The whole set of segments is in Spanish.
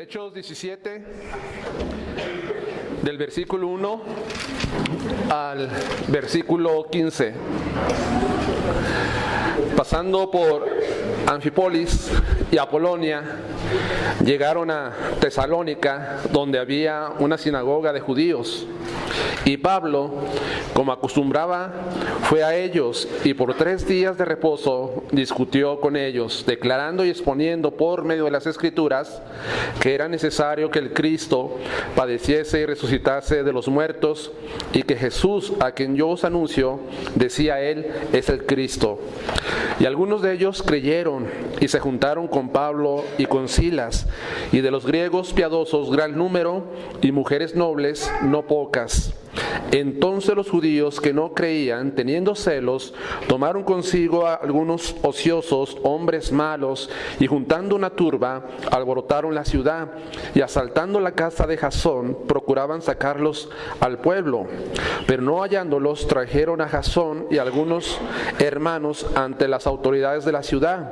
Hechos 17, del versículo 1 al versículo 15. Pasando por Anfípolis y Apolonia, llegaron a Tesalónica, donde había una sinagoga de judíos. Y Pablo, como acostumbraba, fue a ellos y por 3 días de reposo discutió con ellos, declarando y exponiendo por medio de las Escrituras que era necesario que el Cristo padeciese y resucitase de los muertos, y que Jesús, a quien yo os anuncio, decía él, es el Cristo. Y algunos de ellos creyeron y se juntaron con Pablo y con Silas, y de los griegos piadosos gran número, y mujeres nobles no pocas. Entonces los judíos que no creían, teniendo celos, tomaron consigo a algunos ociosos, hombres malos, y juntando una turba, alborotaron la ciudad, y asaltando la casa de Jasón, procuraban sacarlos al pueblo. Pero no hallándolos, trajeron a Jasón y algunos hermanos ante las autoridades de la ciudad,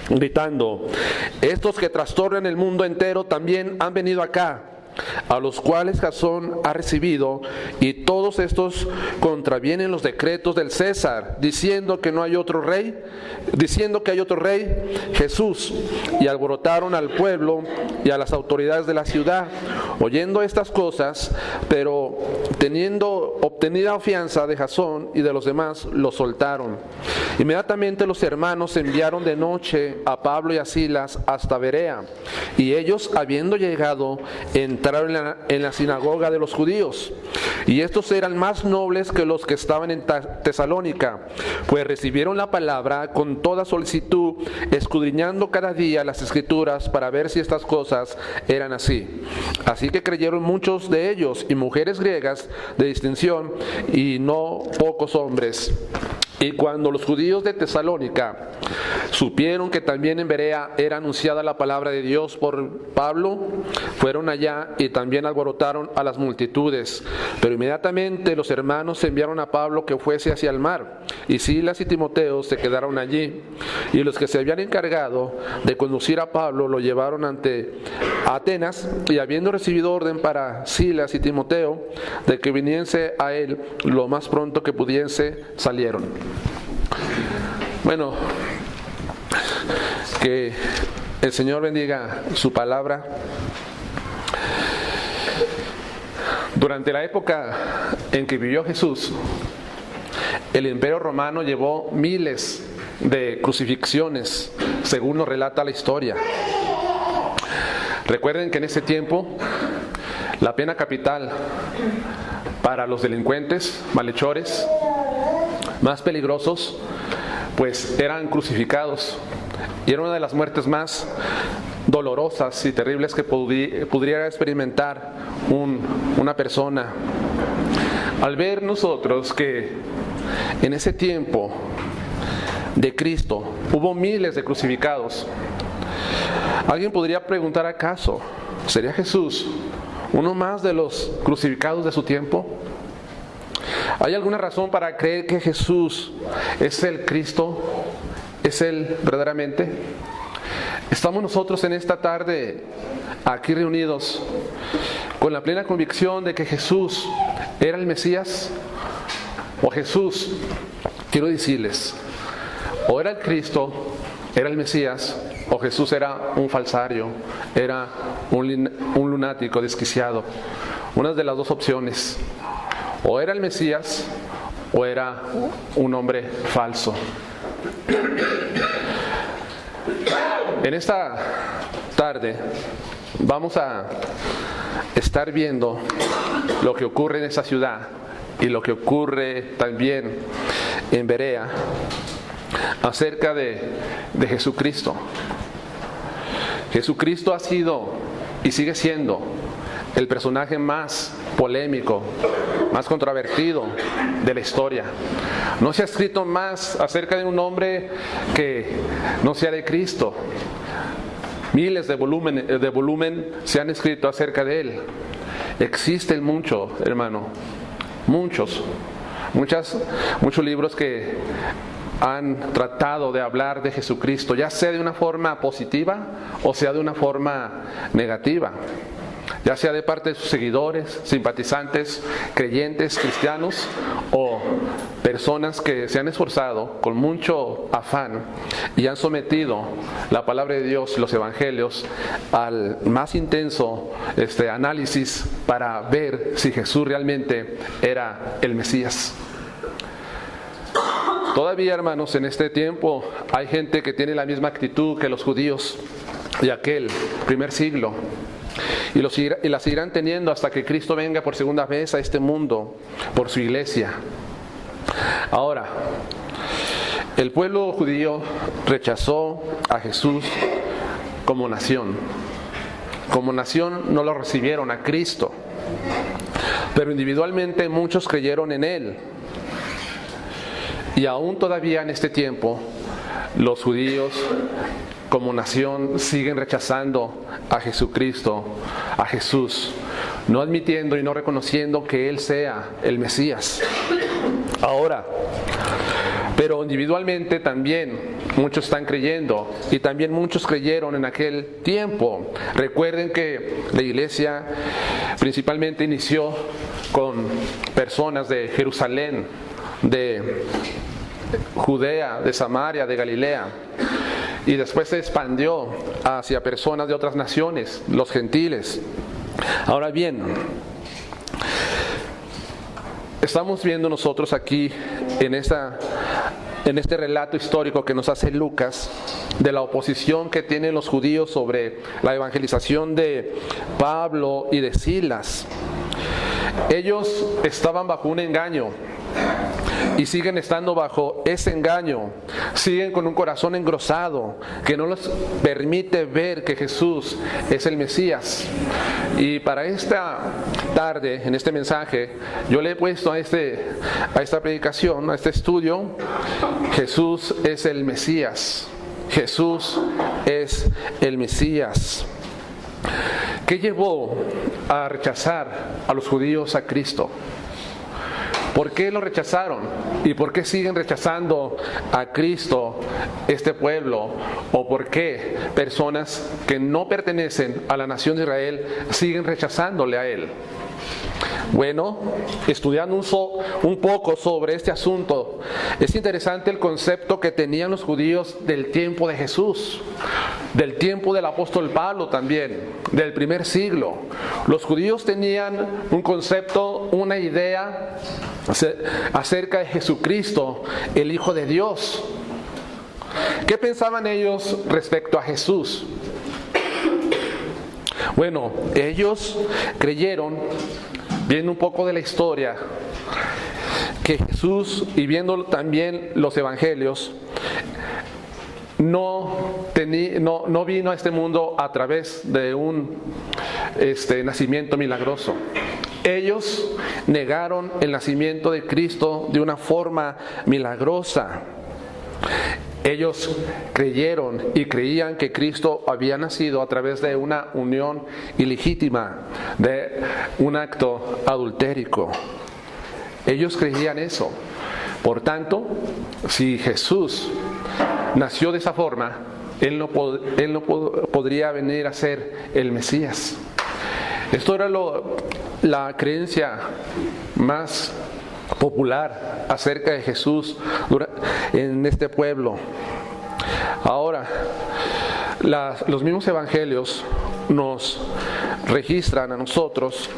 gritando: estos que trastornan el mundo entero también han venido acá, a los cuales Jasón ha recibido, y todos estos contravienen los decretos del César, diciendo que hay otro rey, Jesús. Y alborotaron al pueblo y a las autoridades de la ciudad. Oyendo estas cosas, pero teniendo obtenida fianza de Jasón y de los demás, los soltaron. Inmediatamente los hermanos enviaron de noche a Pablo y a Silas hasta Berea, y ellos, habiendo llegado, entraron en la sinagoga de los judíos. Y estos eran más nobles que los que estaban en Tesalónica, pues recibieron la palabra con toda solicitud, escudriñando cada día las Escrituras para ver si estas cosas eran así. Así que creyeron muchos de ellos, y mujeres griegas de distinción, y no pocos hombres. Y cuando los judíos de Tesalónica supieron que también en Berea era anunciada la palabra de Dios por Pablo, fueron allá y también alborotaron a las multitudes. Pero inmediatamente los hermanos enviaron a Pablo que fuese hacia el mar, y Silas y Timoteo se quedaron allí. Y los que se habían encargado de conducir a Pablo lo llevaron ante Atenas, y habiendo recibido orden para Silas y Timoteo de que viniese a él lo más pronto que pudiese, salieron. Bueno, que el Señor bendiga su palabra. Durante la época en que vivió Jesús, el Imperio Romano llevó miles de crucifixiones, según nos relata la historia. Recuerden que en ese tiempo la pena capital para los delincuentes, malhechores, más peligrosos, pues eran crucificados. Y era una de las muertes más dolorosas y terribles que pudiera experimentar una persona. Al ver nosotros que en ese tiempo de Cristo hubo miles de crucificados, alguien podría preguntar: ¿acaso sería Jesús uno más de los crucificados de su tiempo? ¿Hay alguna razón para creer que Jesús es el Cristo? ¿Es Él verdaderamente? Estamos nosotros en esta tarde aquí reunidos con la plena convicción de que Jesús era el Mesías. O Jesús, quiero decirles, o era el Cristo, era el Mesías, o Jesús era un falsario, era un lunático desquiciado. Una de las dos opciones. O era el Mesías, o era un hombre falso. En esta tarde vamos a estar viendo lo que ocurre en esa ciudad y lo que ocurre también en Berea acerca de Jesucristo. Jesucristo ha sido y sigue siendo el personaje más polémico, más controvertido de la historia. No se ha escrito más acerca de un hombre que no sea de Cristo. Miles de volumen se han escrito acerca de él. Existen mucho, hermano, muchos libros que han tratado de hablar de Jesucristo, ya sea de una forma positiva o sea de una forma negativa, ya sea de parte de sus seguidores, simpatizantes, creyentes, cristianos o personas que se han esforzado con mucho afán y han sometido la palabra de Dios y los evangelios al más intenso análisis para ver si Jesús realmente era el Mesías. Todavía, hermanos, en este tiempo hay gente que tiene la misma actitud que los judíos de aquel primer siglo. Y la seguirán teniendo hasta que Cristo venga por segunda vez a este mundo por su iglesia. Ahora, el pueblo judío rechazó a Jesús como nación. Como nación no lo recibieron a Cristo, pero individualmente muchos creyeron en Él. Y aún todavía en este tiempo, los judíos como nación siguen rechazando a Jesucristo, a Jesús, no admitiendo y no reconociendo que Él sea el Mesías. Ahora, pero individualmente también muchos están creyendo y también muchos creyeron en aquel tiempo. Recuerden que la iglesia principalmente inició con personas de Jerusalén, de Judea, de Samaria, de Galilea, y después se expandió hacia personas de otras naciones, los gentiles. Ahora bien, estamos viendo nosotros aquí en este relato histórico que nos hace Lucas de la oposición que tienen los judíos sobre la evangelización de Pablo y de Silas. Ellos estaban bajo un engaño y siguen estando bajo ese engaño, siguen con un corazón engrosado que no les permite ver que Jesús es el Mesías. Y para esta tarde, en este mensaje, yo le he puesto a esta predicación, a este estudio, Jesús es el Mesías. Jesús es el Mesías. ¿Qué llevó a rechazar a los judíos a Cristo? ¿Por qué lo rechazaron? ¿Y por qué siguen rechazando a Cristo este pueblo? ¿O por qué personas que no pertenecen a la nación de Israel siguen rechazándole a Él? Bueno, estudiando un poco sobre este asunto, es interesante el concepto que tenían los judíos del tiempo de Jesús, del tiempo del apóstol Pablo también, del primer siglo. Los judíos tenían un concepto, una idea acerca de Jesucristo, el Hijo de Dios. ¿Qué pensaban ellos respecto a Jesús? Bueno, ellos creyeron, viendo un poco de la historia, que Jesús, y viendo también los evangelios, no vino a este mundo a través de un nacimiento milagroso. Ellos negaron el nacimiento de Cristo de una forma milagrosa. Ellos creyeron y creían que Cristo había nacido a través de una unión ilegítima, de un acto adultérico. Ellos creían eso. Por tanto, si Jesús nació de esa forma, Él no podría venir a ser el Mesías. Esto era la creencia más popular acerca de Jesús en este pueblo. Ahora, los mismos evangelios nos registran a nosotros,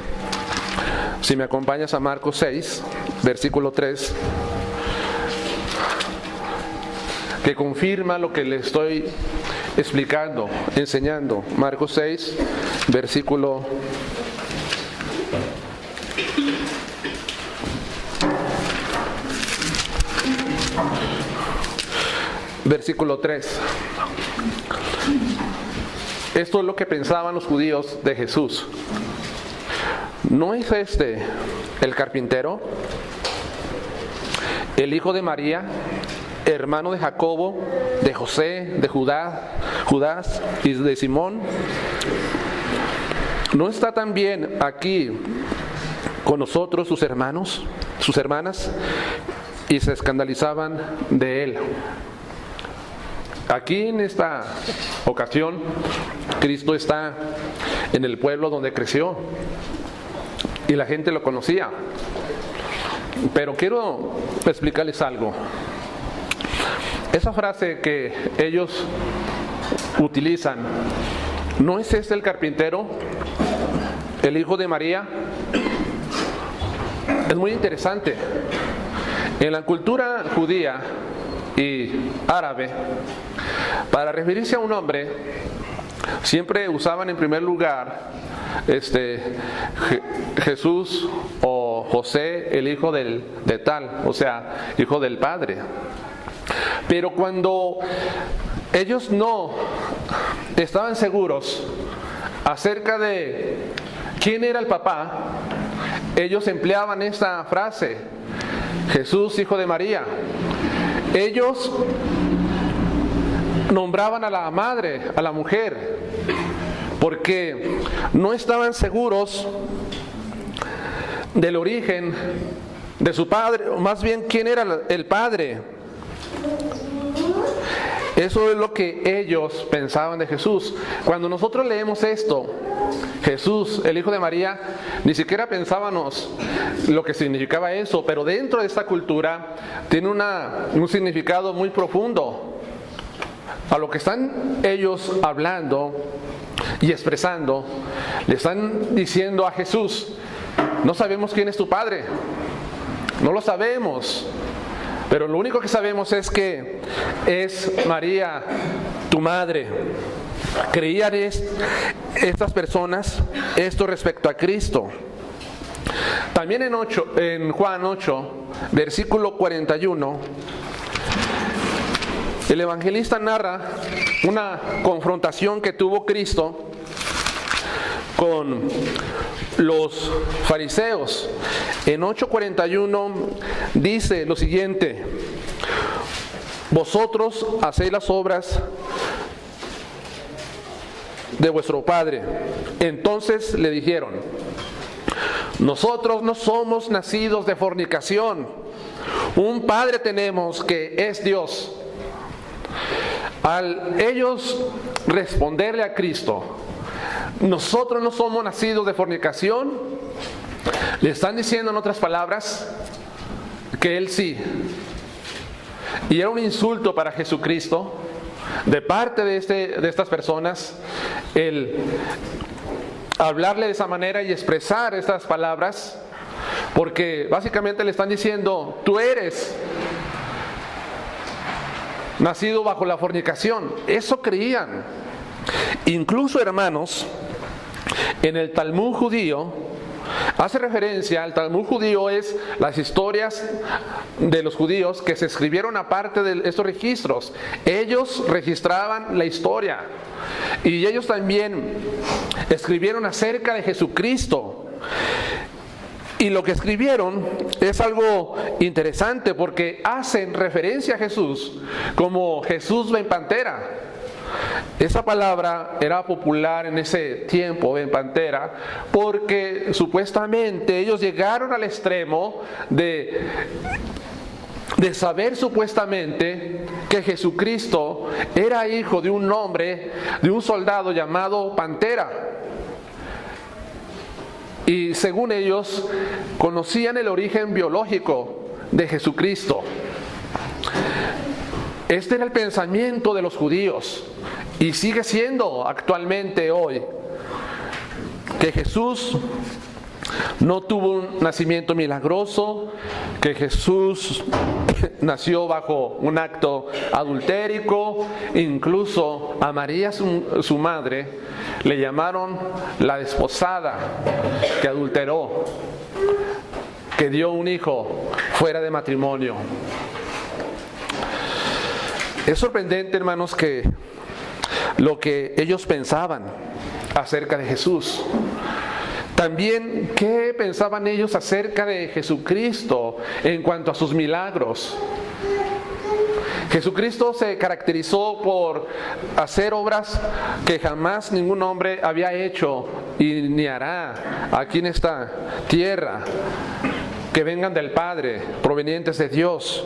si me acompañas a Marcos 6, versículo 3, que confirma lo que le estoy explicando, enseñando. Marcos 6, versículo 3. Esto es lo que pensaban los judíos de Jesús. ¿No es este el carpintero, el hijo de María, hermano de Jacobo, de José, de Judas y de Simón? ¿No está también aquí con nosotros sus hermanos, sus hermanas? y se escandalizaban de él. Aquí en esta ocasión, Cristo está en el pueblo donde creció y la gente lo conocía. Pero quiero explicarles algo. Esa frase que ellos utilizan, ¿no es este el carpintero, el hijo de María? Es muy interesante. En la cultura judía y árabe, para referirse a un hombre, siempre usaban en primer lugar Jesús o José, el hijo de tal, o sea, hijo del Padre. Pero cuando ellos no estaban seguros acerca de quién era el papá, ellos empleaban esta frase: Jesús, hijo de María. Ellos nombraban a la madre, a la mujer, porque no estaban seguros del origen de su padre, o más bien quién era el padre. Eso es lo que ellos pensaban de Jesús. Cuando nosotros leemos esto, Jesús, el hijo de María, ni siquiera pensábamos lo que significaba eso, pero dentro de esta cultura tiene un significado muy profundo. A lo que están ellos hablando y expresando, le están diciendo a Jesús: no sabemos quién es tu padre, no lo sabemos, pero lo único que sabemos es que es María, tu madre. Creían estas personas esto respecto a Cristo. También en Juan 8, versículo 41, el evangelista narra una confrontación que tuvo Cristo con los fariseos. En 8:41 dice lo siguiente: vosotros hacéis las obras de vuestro padre. Entonces le dijeron: nosotros no somos nacidos de fornicación, un padre tenemos que es Dios. Al ellos responderle a Cristo: nosotros no somos nacidos de fornicación, le están diciendo en otras palabras que él sí. Y era un insulto para Jesucristo de parte de estas personas el hablarle de esa manera y expresar estas palabras, porque básicamente le están diciendo: tú eres nacido bajo la fornicación. Eso creían. Incluso, hermanos, en el Talmud judío hace referencia, al Talmud judío es las historias de los judíos que se escribieron aparte de estos registros. Ellos registraban la historia y ellos también escribieron acerca de Jesucristo. Y lo que escribieron es algo interesante, porque hacen referencia a Jesús como Jesús Ben Pantera. Esa palabra era popular en ese tiempo, Ben Pantera, porque supuestamente ellos llegaron al extremo de saber supuestamente que Jesucristo era hijo de un hombre, de un soldado llamado Pantera. Y según ellos, conocían el origen biológico de Jesucristo. Este era el pensamiento de los judíos y sigue siendo actualmente hoy, que Jesús no tuvo un nacimiento milagroso, que Jesús nació bajo un acto adultérico. Incluso a María, su madre, le llamaron la desposada, que adulteró, que dio un hijo fuera de matrimonio. Es sorprendente, hermanos, que lo que ellos pensaban acerca de Jesús. También, ¿qué pensaban ellos acerca de Jesucristo en cuanto a sus milagros? Jesucristo se caracterizó por hacer obras que jamás ningún hombre había hecho y ni hará aquí en esta tierra. que vengan del Padre, provenientes de Dios.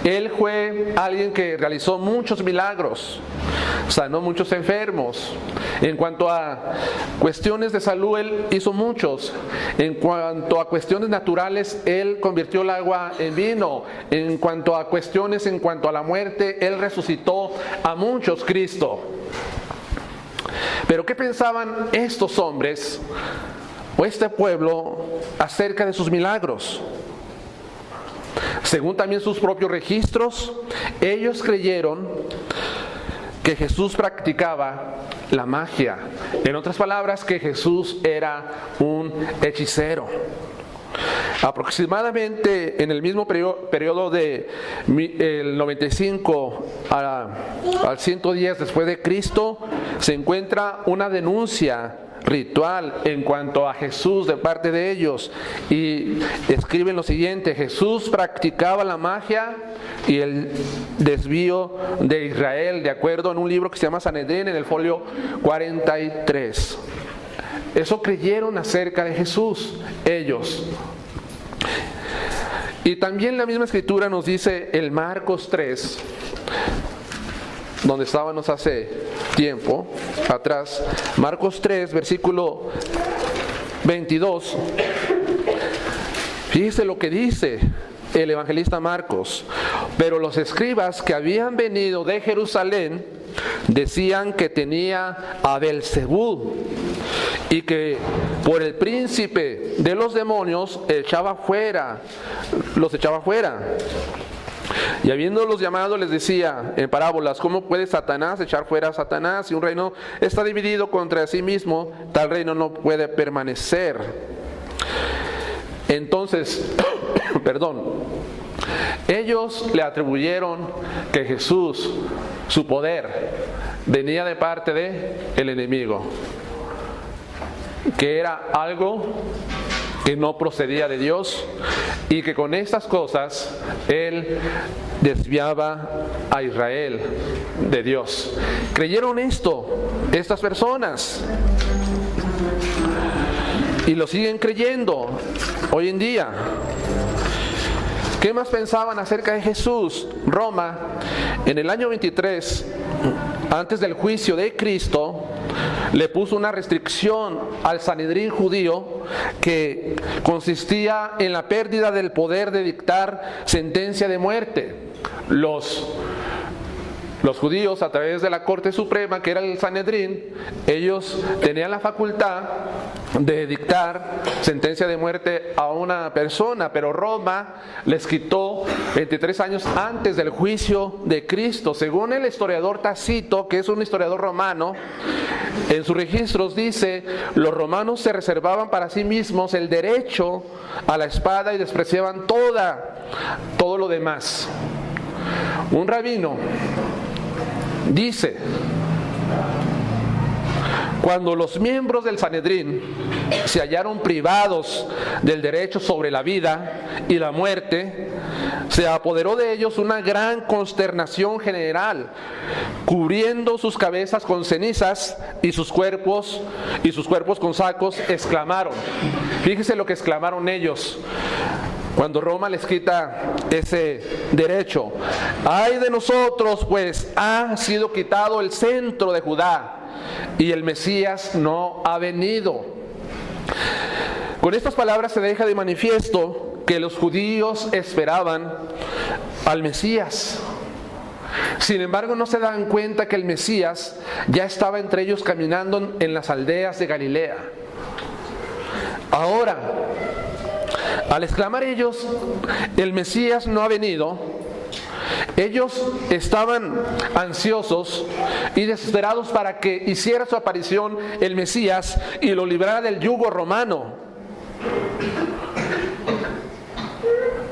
Él fue alguien que realizó muchos milagros, sanó muchos enfermos. En cuanto a cuestiones de salud, Él hizo muchos. En cuanto a cuestiones naturales, Él convirtió el agua en vino. En cuanto a cuestiones, en cuanto a la muerte, Él resucitó a muchos, Cristo. Pero ¿qué pensaban estos hombres o este pueblo acerca de sus milagros? Según también sus propios registros, ellos creyeron que Jesús practicaba la magia. En otras palabras, que Jesús era un hechicero. Aproximadamente en el mismo periodo de el 95 al 110 después de Cristo, se encuentra una denuncia ritual en cuanto a Jesús de parte de ellos, y escriben lo siguiente: Jesús practicaba la magia y el desvío de Israel, de acuerdo en un libro que se llama Sanedrín, en el folio 43. Eso creyeron acerca de Jesús ellos. Y también la misma escritura nos dice el Marcos 3, donde estábamos hace tiempo atrás, Marcos 3, versículo 22. Fíjese lo que dice el evangelista Marcos: pero los escribas que habían venido de Jerusalén decían que tenía a Belzebú y que por el príncipe de los demonios los echaba fuera. Y habiéndolos llamado les decía en parábolas: ¿cómo puede Satanás echar fuera a Satanás? Si un reino está dividido contra sí mismo, tal reino no puede permanecer. Entonces, ellos le atribuyeron que Jesús, su poder, venía de parte del enemigo, que era algo que no procedía de Dios, y que con estas cosas Él desviaba a Israel de Dios. ¿Creyeron esto estas personas? Y lo siguen creyendo hoy en día. ¿Qué más pensaban acerca de Jesús? Roma, en el año 23, antes del juicio de Cristo, le puso una restricción al Sanedrín judío que consistía en la pérdida del poder de dictar sentencia de muerte. Los judíos, a través de la Corte Suprema, que era el Sanedrín, ellos tenían la facultad de dictar sentencia de muerte a una persona, pero Roma les quitó 23 años antes del juicio de Cristo. Según el historiador Tácito, que es un historiador romano, en sus registros dice: los romanos se reservaban para sí mismos el derecho a la espada y despreciaban todo lo demás. Un rabino dice: cuando los miembros del Sanedrín se hallaron privados del derecho sobre la vida y la muerte, se apoderó de ellos una gran consternación general, cubriendo sus cabezas con cenizas y sus cuerpos con sacos, exclamaron. Fíjese lo que exclamaron ellos cuando Roma les quita ese derecho: ¡ay de nosotros, pues ha sido quitado el centro de Judá y el Mesías no ha venido! Con estas palabras se deja de manifiesto que los judíos esperaban al Mesías. Sin embargo, no se dan cuenta que el Mesías ya estaba entre ellos, caminando en las aldeas de Galilea. Ahora, al exclamar ellos: el Mesías no ha venido, ellos estaban ansiosos y desesperados para que hiciera su aparición el Mesías y lo librara del yugo romano.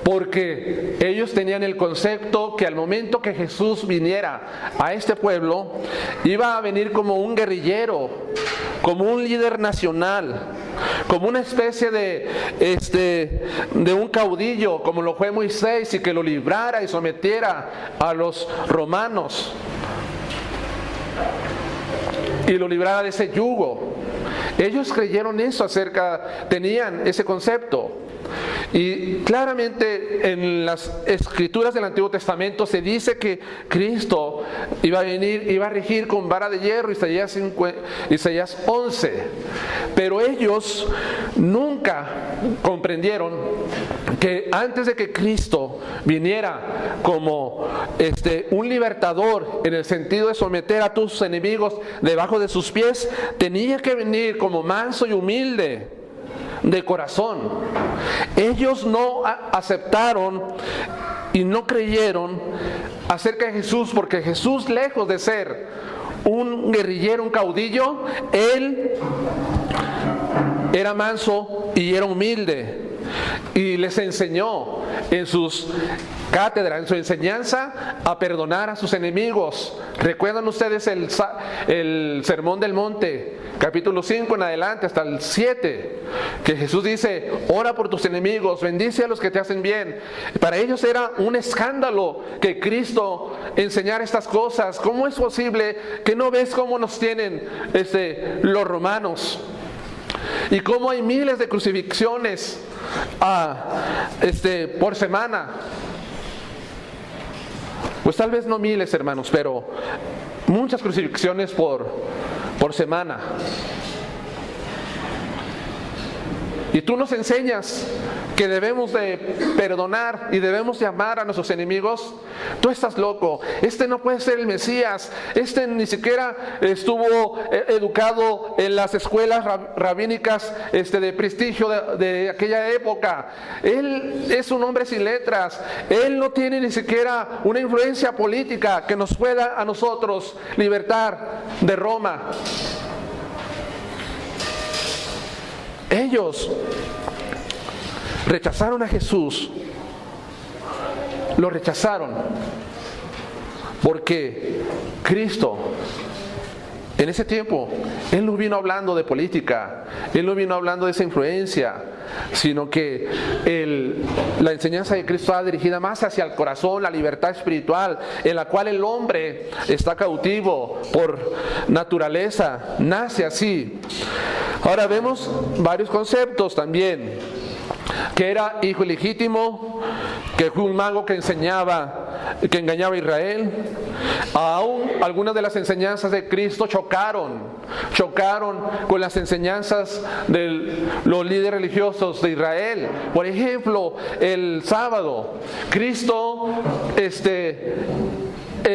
Porque ellos tenían el concepto que al momento que Jesús viniera a este pueblo, iba a venir como un guerrillero, como un líder nacional, como una especie de un caudillo, como lo fue Moisés, y que lo librara y sometiera a los romanos y lo librara de ese yugo. Ellos creyeron eso tenían ese concepto. Y claramente en las escrituras del Antiguo Testamento se dice que Cristo iba a venir, iba a regir con vara de hierro, Isaías 11. Pero ellos nunca comprendieron que antes de que Cristo viniera como un libertador, en el sentido de someter a tus enemigos debajo de sus pies, tenía que venir como manso y humilde de corazón. Ellos no aceptaron y no creyeron acerca de Jesús, porque Jesús, lejos de ser un guerrillero, un caudillo, Él era manso y era humilde, y les enseñó en sus cátedras, en su enseñanza, a perdonar a sus enemigos. ¿Recuerdan ustedes el Sermón del Monte, capítulo 5 en adelante hasta el 7, que Jesús dice: ora por tus enemigos, bendice a los que te hacen bien? Para ellos era un escándalo que Cristo enseñara estas cosas. ¿Cómo es posible que no ves cómo nos tienen los romanos? Y cómo hay miles de crucifixiones por semana. Pues tal vez no miles, hermanos, pero muchas crucifixiones por semana. Y tú nos enseñas que debemos de perdonar y debemos de amar a nuestros enemigos. Tú estás loco. No puede ser el Mesías. Ni siquiera estuvo educado en las escuelas rabínicas de prestigio de aquella época. Él es un hombre sin letras. Él no tiene ni siquiera una influencia política que nos pueda a nosotros libertar de Roma. Ellos rechazaron a Jesús, lo rechazaron porque Cristo, en ese tiempo, Él no vino hablando de política, Él no vino hablando de esa influencia, sino que la enseñanza de Cristo está dirigida más hacia el corazón, la libertad espiritual, en la cual el hombre está cautivo por naturaleza, nace así. Ahora vemos varios conceptos también: que era hijo ilegítimo, que fue un mago que engañaba a Israel. Aún algunas de las enseñanzas de Cristo chocaron con las enseñanzas de los líderes religiosos de Israel. Por ejemplo, el sábado, Cristo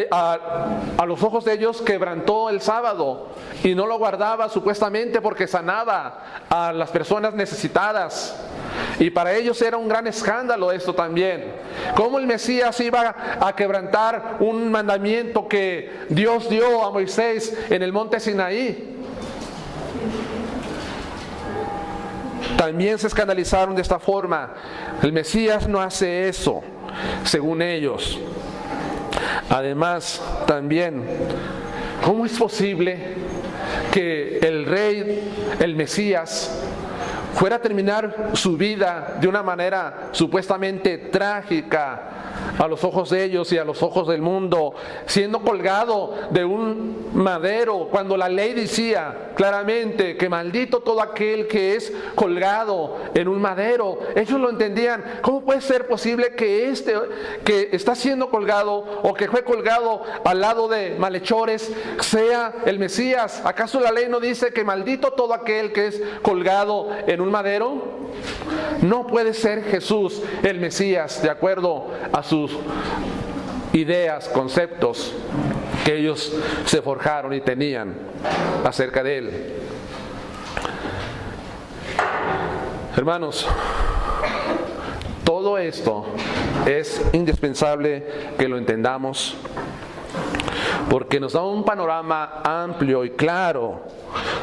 a los ojos de ellos quebrantó el sábado y no lo guardaba supuestamente porque sanaba a las personas necesitadas. Y para ellos era un gran escándalo esto también. ¿Cómo el Mesías iba a quebrantar un mandamiento que Dios dio a Moisés en el monte Sinaí? También se escandalizaron de esta forma. El Mesías no hace eso, según ellos. Además, también, ¿cómo es posible que el rey, el Mesías, fuera a terminar su vida de una manera supuestamente trágica a los ojos de ellos y a los ojos del mundo, siendo colgado de un madero, cuando la ley decía claramente que maldito todo aquel que es colgado en un madero? Ellos lo entendían. ¿Cómo puede ser posible que que está siendo colgado o que fue colgado al lado de malhechores sea el Mesías? ¿Acaso la ley no dice que maldito todo aquel que es colgado en un madero? No puede ser Jesús el Mesías, de acuerdo a sus ideas, conceptos que ellos se forjaron y tenían acerca de Él. Hermanos, todo esto es indispensable que lo entendamos, porque nos da un panorama amplio y claro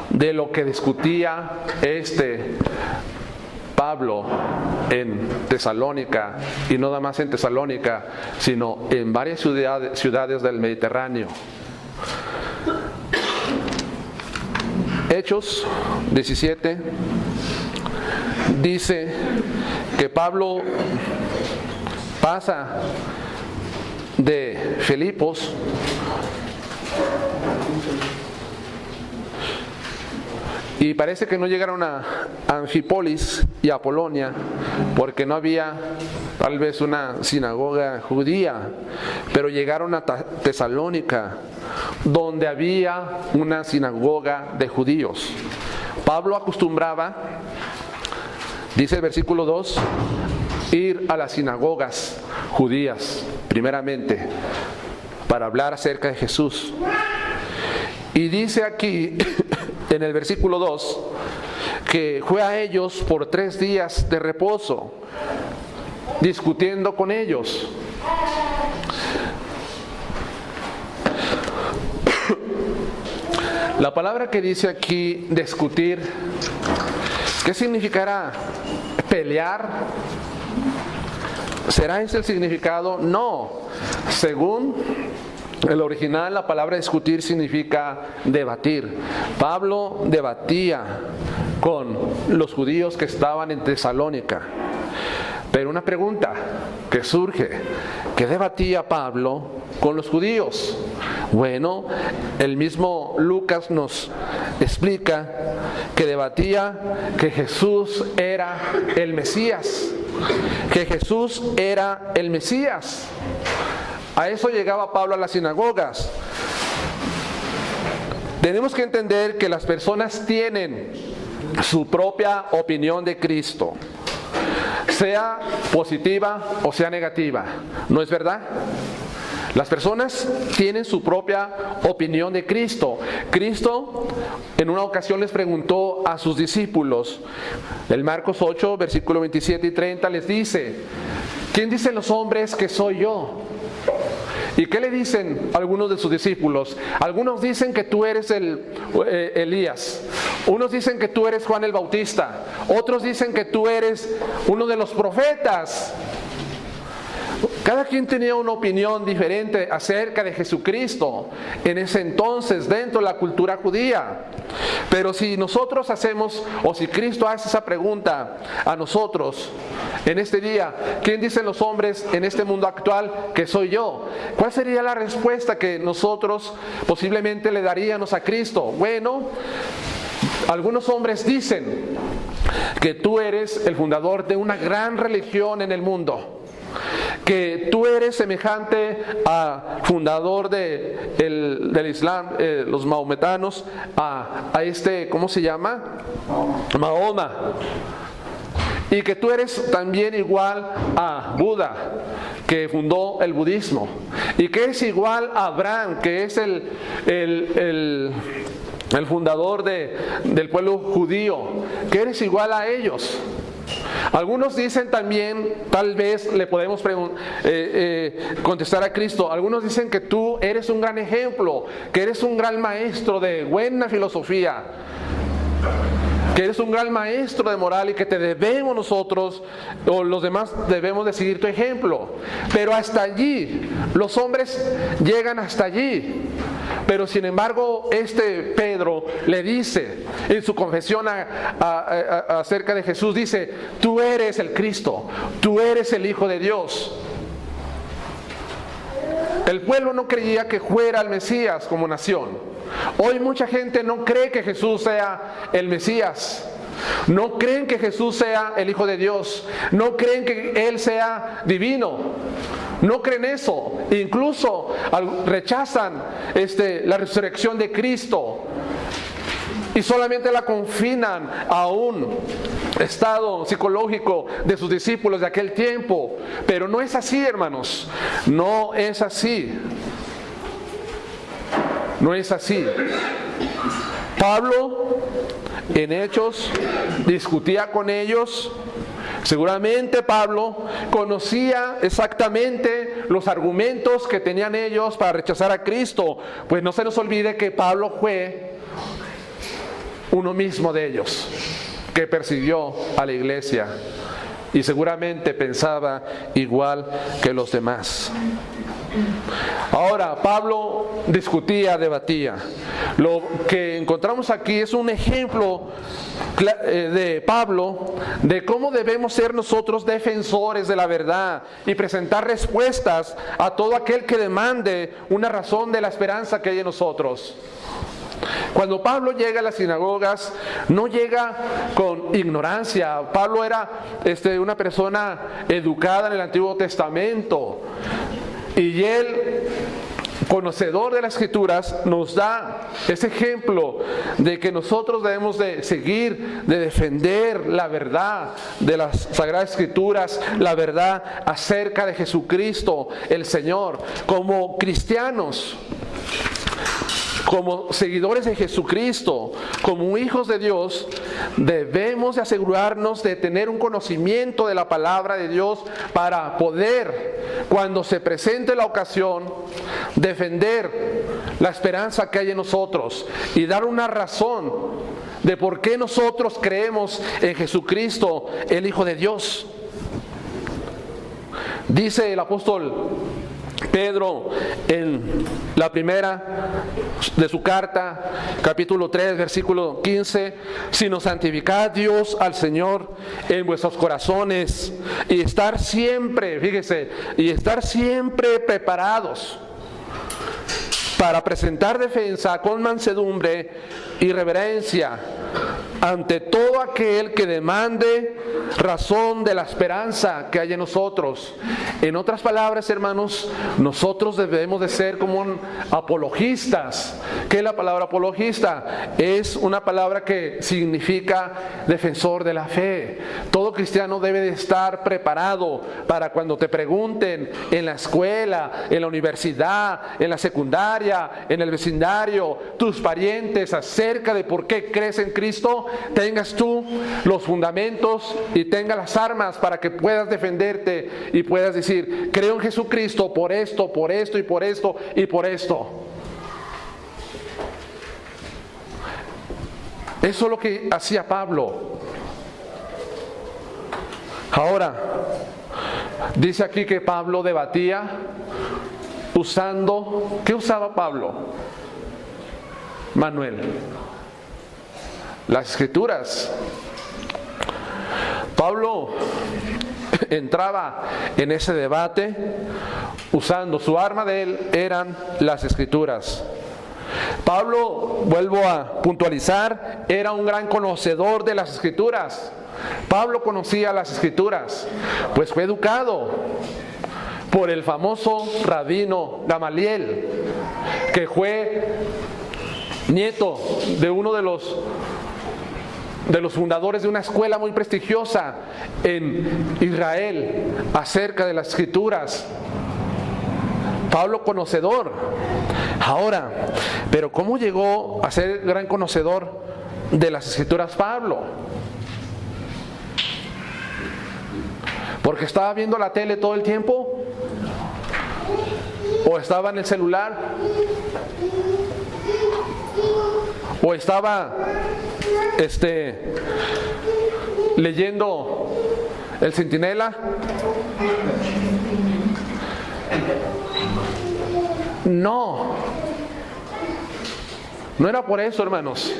de lo que discutía Pablo en Tesalónica, y no nada más en Tesalónica, sino en varias ciudades del Mediterráneo. Hechos 17 dice que Pablo pasa de Filipos Y parece que no llegaron a Anfípolis y a Apolonia porque no había tal vez una sinagoga judía, pero llegaron a Tesalónica, donde había una sinagoga de judíos. Pablo acostumbraba, dice el versículo 2, ir a las sinagogas judías, primeramente, para hablar acerca de Jesús. Y dice aquí, en el versículo 2, que fue a ellos por 3 días de reposo, discutiendo con ellos. La palabra que dice aquí, discutir, ¿qué significará? ¿Pelear? ¿Será ese el significado? No. Según el original, la palabra discutir significa debatir. Pablo debatía con los judíos que estaban en Tesalónica. Pero una pregunta que surge, ¿qué debatía Pablo con los judíos? Bueno, el mismo Lucas nos explica que debatía que Jesús era el Mesías, que Jesús era el Mesías. A eso llegaba Pablo a las sinagogas. Tenemos que entender que las personas tienen su propia opinión de Cristo, sea positiva o sea negativa, ¿no es verdad? Las personas tienen su propia opinión de Cristo. Cristo en una ocasión les preguntó a sus discípulos, en Marcos 8, versículo 27 y 30, les dice, ¿quién dicen los hombres que soy yo? ¿Y qué le dicen algunos de sus discípulos? Algunos dicen que tú eres Elías. Unos dicen que tú eres Juan el Bautista. Otros dicen que tú eres uno de los profetas. Cada quien tenía una opinión diferente acerca de Jesucristo en ese entonces dentro de la cultura judía. Pero si nosotros hacemos, o si Cristo hace esa pregunta a nosotros en este día, ¿quién dicen los hombres en este mundo actual que soy yo? ¿Cuál sería la respuesta que nosotros posiblemente le daríamos a Cristo? Bueno, algunos hombres dicen que tú eres el fundador de una gran religión en el mundo, que tú eres semejante a fundador del Islam, los maometanos, a ¿cómo se llama? Mahoma. Y que tú eres también igual a Buda, que fundó el budismo. Y que eres igual a Abraham, que es el fundador del pueblo judío. Que eres igual a ellos. Algunos dicen también, tal vez le podemos contestar a Cristo, algunos dicen que tú eres un gran ejemplo, que eres un gran maestro de buena filosofía, que eres un gran maestro de moral y que te debemos nosotros, o los demás debemos de seguir tu ejemplo. Pero hasta allí, los hombres llegan hasta allí. Pero sin embargo, Pedro le dice en su confesión acerca de Jesús, dice, tú eres el Cristo, tú eres el Hijo de Dios. El pueblo no creía que fuera el Mesías como nación. Hoy mucha gente no cree que Jesús sea el Mesías. No creen que Jesús sea el Hijo de Dios. No creen que Él sea divino. No creen eso. Incluso rechazan la resurrección de Cristo. Y solamente la confinan a un estado psicológico de sus discípulos de aquel tiempo. Pero no es así, hermanos. No es así. No es así. Pablo, en Hechos, discutía con ellos. Seguramente Pablo conocía exactamente los argumentos que tenían ellos para rechazar a Cristo. Pues no se nos olvide que Pablo fue uno mismo de ellos, que persiguió a la iglesia y seguramente pensaba igual que los demás. Ahora, Pablo discutía, debatía. Lo que encontramos aquí es un ejemplo de Pablo de cómo debemos ser nosotros defensores de la verdad y presentar respuestas a todo aquel que demande una razón de la esperanza que hay en nosotros. Cuando Pablo llega a las sinagogas, no llega con ignorancia. Pablo era una persona educada en el Antiguo Testamento. Y él, conocedor de las Escrituras, nos da ese ejemplo de que nosotros debemos de seguir, de defender la verdad de las Sagradas Escrituras, la verdad acerca de Jesucristo, el Señor. Como cristianos, como seguidores de Jesucristo, como hijos de Dios, debemos de asegurarnos de tener un conocimiento de la palabra de Dios para poder, cuando se presente la ocasión, defender la esperanza que hay en nosotros y dar una razón de por qué nosotros creemos en Jesucristo, el Hijo de Dios. Dice el apóstol Pedro en la primera de su carta, capítulo 3, versículo 15: sino santificad Dios al Señor en vuestros corazones y estar siempre, fíjese, y estar siempre preparados para presentar defensa con mansedumbre y reverencia ante todo aquel que demande razón de la esperanza que hay en nosotros. En otras palabras, hermanos, nosotros debemos de ser como apologistas. ¿Qué es la palabra apologista? Es una palabra que significa defensor de la fe. Todo cristiano debe de estar preparado para cuando te pregunten en la escuela, en la universidad, en la secundaria, en el vecindario, tus parientes acerca de por qué crees en Cristo, tengas tú los fundamentos y tengas las armas para que puedas defenderte y puedas decir: creo en Jesucristo por esto, por esto y por esto y por esto. Eso es lo que hacía Pablo. Ahora, dice aquí que Pablo debatía usando, ¿qué usaba Pablo? Manuel, las Escrituras. Pablo entraba en ese debate usando, su arma de él eran las Escrituras. Pablo, vuelvo a puntualizar, era un gran conocedor de las Escrituras. Pablo conocía las Escrituras, pues fue educado por el famoso rabino Gamaliel, que fue nieto de uno de los fundadores de una escuela muy prestigiosa en Israel acerca de las Escrituras. Pablo conocedor. Ahora, pero ¿cómo llegó a ser gran conocedor de las Escrituras Pablo? ¿Porque estaba viendo la tele todo el tiempo? ¿O estaba en el celular? ¿O estaba leyendo el Centinela? No era por eso, hermanos.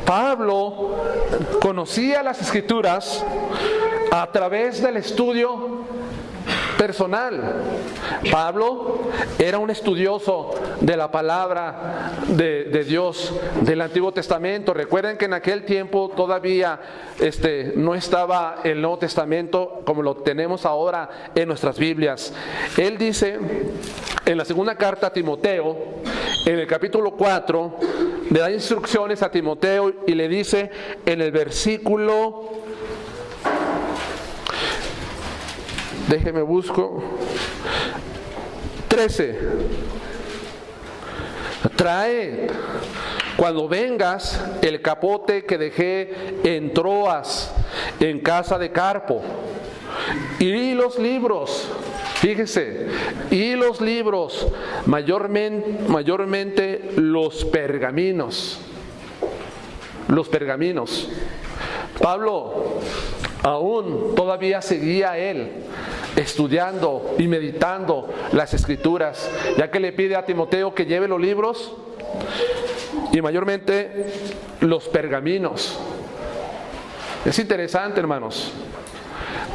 Pablo conocía las Escrituras a través del estudio personal. Pablo era un estudioso de la palabra de Dios del Antiguo Testamento. Recuerden que en aquel tiempo todavía no estaba el Nuevo Testamento como lo tenemos ahora en nuestras Biblias. Él dice en la segunda carta a Timoteo, en el capítulo 4, le da instrucciones a Timoteo y le dice en el versículo, déjeme busco, 13: trae cuando vengas el capote que dejé en Troas, en casa de Carpo, y los libros. Fíjese, y los libros, mayormente los pergaminos. Los pergaminos. Pablo aún todavía seguía él estudiando y meditando las Escrituras, ya que le pide a Timoteo que lleve los libros y mayormente los pergaminos. Es interesante, hermanos,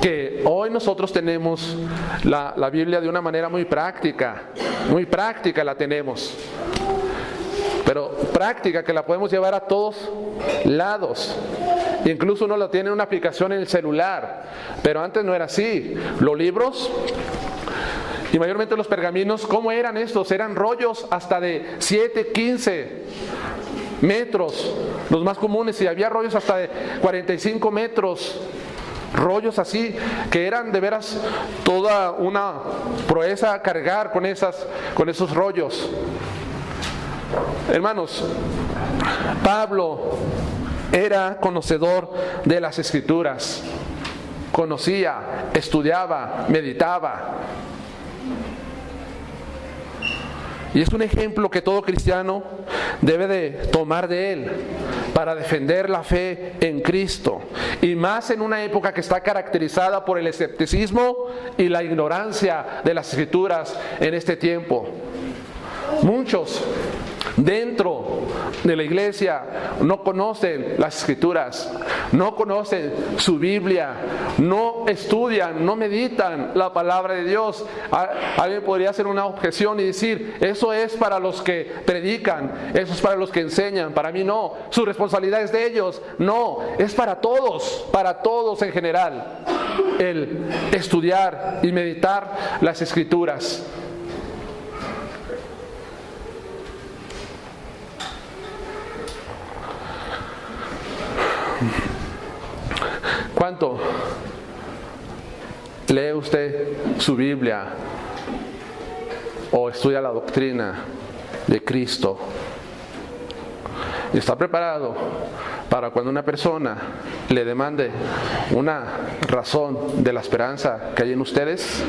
que hoy nosotros tenemos la Biblia de una manera muy práctica la tenemos. pero práctica que la podemos llevar a todos lados. Incluso uno lo tiene en una aplicación en el celular, pero antes no era así. Los libros y mayormente los pergaminos, ¿cómo eran estos? Eran rollos hasta de 7, 15 metros, los más comunes, y había rollos hasta de 45 metros. Rollos así, que eran de veras toda una proeza cargar con esos rollos. Hermanos, Pablo era conocedor de las Escrituras. Conocía, estudiaba, meditaba. Y es un ejemplo que todo cristiano debe de tomar de él para defender la fe en Cristo. Y más en una época que está caracterizada por el escepticismo y la ignorancia de las Escrituras en este tiempo. Muchos dentro de la iglesia no conocen las Escrituras, no conocen su Biblia, no estudian, no meditan la palabra de Dios. Alguien podría hacer una objeción y decir, eso es para los que predican, eso es para los que enseñan, para mí no, su responsabilidad es de ellos. No, es para todos en general, el estudiar y meditar las Escrituras. ¿Cuánto lee usted su Biblia o estudia la doctrina de Cristo? ¿Y está preparado para cuando una persona le demande una razón de la esperanza que hay en ustedes?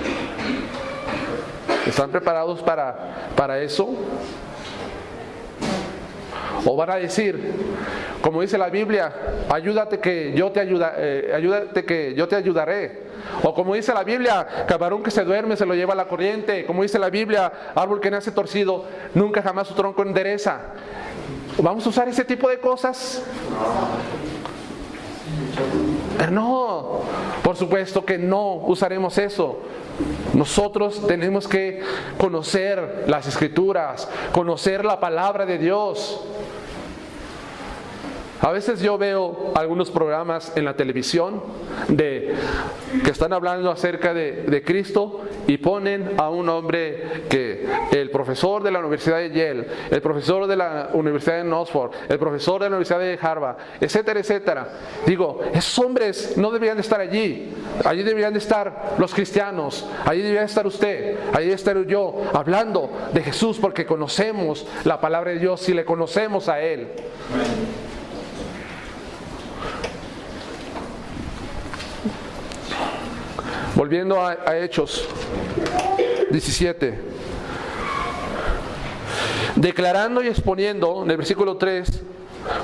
¿Están preparados para eso? ¿O van a decir, como dice la Biblia, ayúdate que yo te ayudaré? O como dice la Biblia, camarón que se duerme se lo lleva la corriente. Como dice la Biblia, árbol que nace torcido, nunca jamás su tronco endereza. ¿Vamos a usar ese tipo de cosas? No, por supuesto que no usaremos eso. Nosotros tenemos que conocer las Escrituras, conocer la palabra de Dios. A veces yo veo algunos programas en la televisión que están hablando acerca de Cristo y ponen a un hombre que el profesor de la Universidad de Yale, el profesor de la Universidad de Oxford, el profesor de la Universidad de Harvard, etcétera, etcétera. Digo, esos hombres no deberían de estar allí. Allí deberían de estar los cristianos, allí debería estar usted, allí debería estar yo, hablando de Jesús porque conocemos la palabra de Dios y le conocemos a Él. Volviendo a Hechos 17. Declarando y exponiendo, en el versículo 3,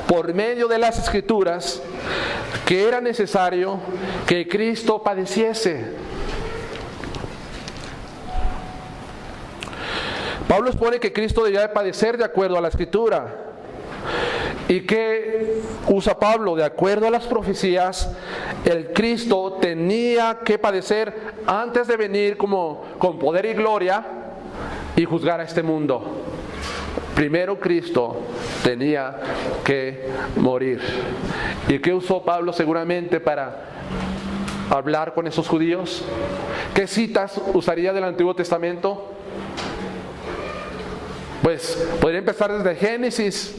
por medio de las Escrituras, que era necesario que Cristo padeciese. Pablo expone que Cristo debía de padecer de acuerdo a la Escritura. ¿Y qué usa Pablo? De acuerdo a las profecías, el Cristo tenía que padecer antes de venir con poder y gloria y juzgar a este mundo. Primero Cristo tenía que morir. ¿Y qué usó Pablo seguramente para hablar con esos judíos? ¿Qué citas usaría del Antiguo Testamento? Pues podría empezar desde Génesis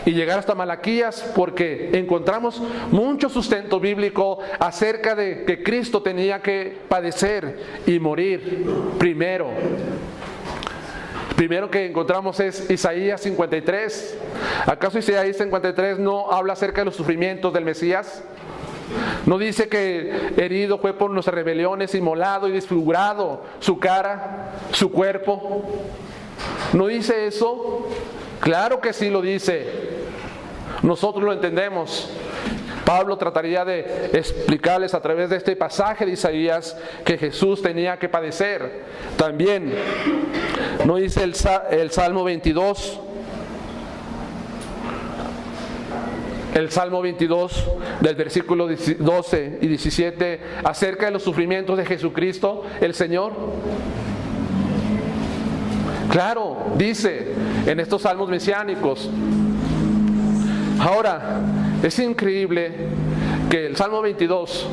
y llegar hasta Malaquías, porque encontramos mucho sustento bíblico acerca de que Cristo tenía que padecer y morir primero. Primero que encontramos es Isaías 53. ¿Acaso Isaías 53 no habla acerca de los sufrimientos del Mesías? ¿No dice que herido fue por nuestras rebeliones, inmolado y desfigurado su cara, su cuerpo? ¿No dice eso? Claro que sí lo dice. Nosotros lo entendemos. Pablo trataría de explicarles a través de este pasaje de Isaías que Jesús tenía que padecer. También, ¿no dice el Salmo 22? El Salmo 22 del versículo 12 y 17 acerca de los sufrimientos de Jesucristo, el Señor. Claro, dice en estos salmos mesiánicos. Ahora, es increíble que el Salmo 22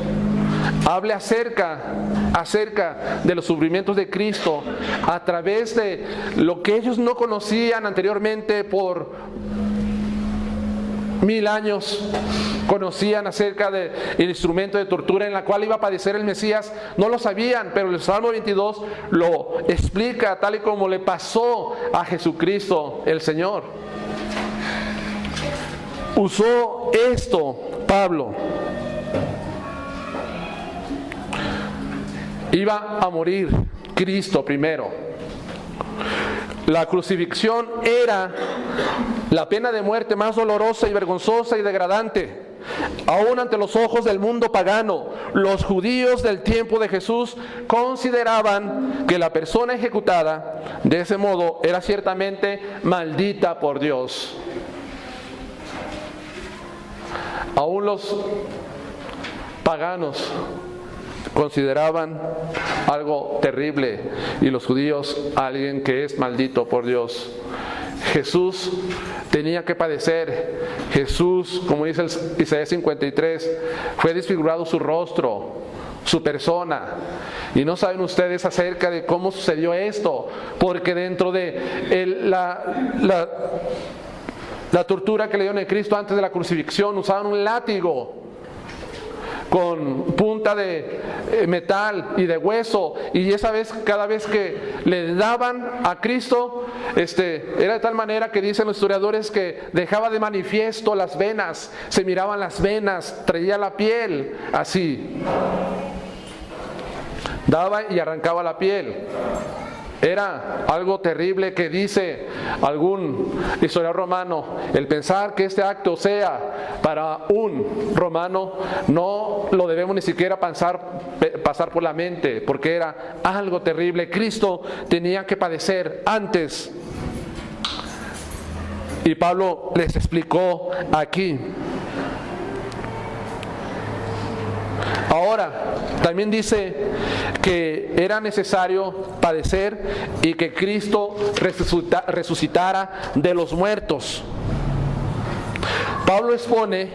hable acerca de los sufrimientos de Cristo a través de lo que ellos no conocían anteriormente por 1000 años. Conocían acerca del instrumento de tortura en la cual iba a padecer el Mesías. No lo sabían, pero el Salmo 22 lo explica tal y como le pasó a Jesucristo el Señor. Usó esto Pablo. Iba a morir Cristo primero. La crucifixión era la pena de muerte más dolorosa y vergonzosa y degradante. Aún ante los ojos del mundo pagano, los judíos del tiempo de Jesús consideraban que la persona ejecutada de ese modo era ciertamente maldita por Dios. Aún los paganos consideraban algo terrible, y los judíos alguien que es maldito por Dios. Jesús tenía que padecer. Jesús, como dice el Isaías 53, fue desfigurado su rostro, su persona. Y no saben ustedes acerca de cómo sucedió esto, porque dentro de la tortura que le dieron a Cristo antes de la crucifixión, usaban un látigo con punta de metal y de hueso, y esa vez, cada vez que le daban a Cristo, era de tal manera que dicen los historiadores que dejaba de manifiesto las venas, se miraban las venas, traía la piel así, daba y arrancaba la piel. Era algo terrible que dice algún historiador romano, el pensar que este acto sea para un romano, no lo debemos ni siquiera pasar por la mente, porque era algo terrible. Cristo tenía que padecer antes. Y Pablo les explicó aquí. Ahora, también dice que era necesario padecer y que Cristo resucitara de los muertos. Pablo expone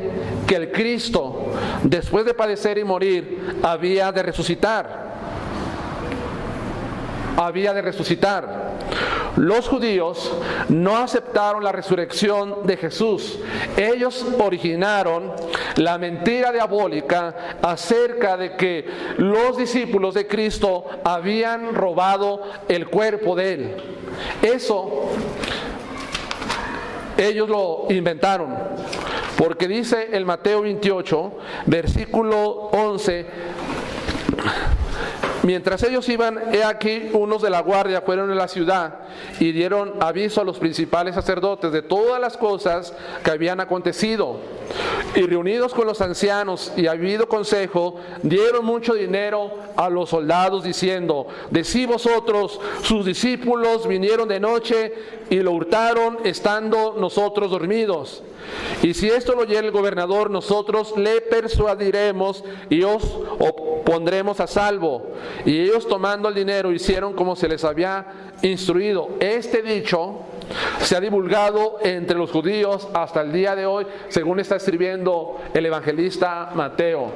que el Cristo, después de padecer y morir, había de resucitar. Había de resucitar. Los judíos no aceptaron la resurrección de Jesús. Ellos originaron la mentira diabólica acerca de que los discípulos de Cristo habían robado el cuerpo de Él. Eso ellos lo inventaron, porque dice el Mateo 28, versículo 11: mientras ellos iban, he aquí unos de la guardia fueron a la ciudad y dieron aviso a los principales sacerdotes de todas las cosas que habían acontecido. Y reunidos con los ancianos y habido consejo, dieron mucho dinero a los soldados, diciendo: decid vosotros, sus discípulos vinieron de noche y lo hurtaron estando nosotros dormidos. Y si esto lo oyere el gobernador, nosotros le persuadiremos y os pondremos a salvo. Y ellos, tomando el dinero, hicieron como se les había instruido. Este dicho se ha divulgado entre los judíos hasta el día de hoy, según está escribiendo el evangelista Mateo.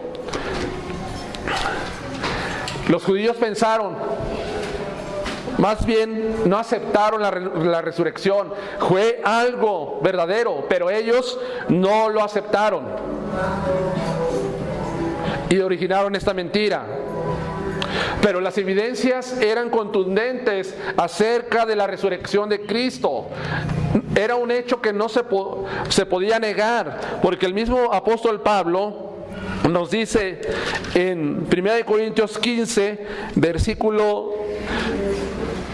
Los judíos pensaron, más bien no aceptaron la resurrección. Fue algo verdadero, pero ellos no lo aceptaron y originaron esta mentira. Pero las evidencias eran contundentes acerca de la resurrección de Cristo. Era un hecho que no se podía negar, porque el mismo apóstol Pablo nos dice en 1 Corintios 15, versículo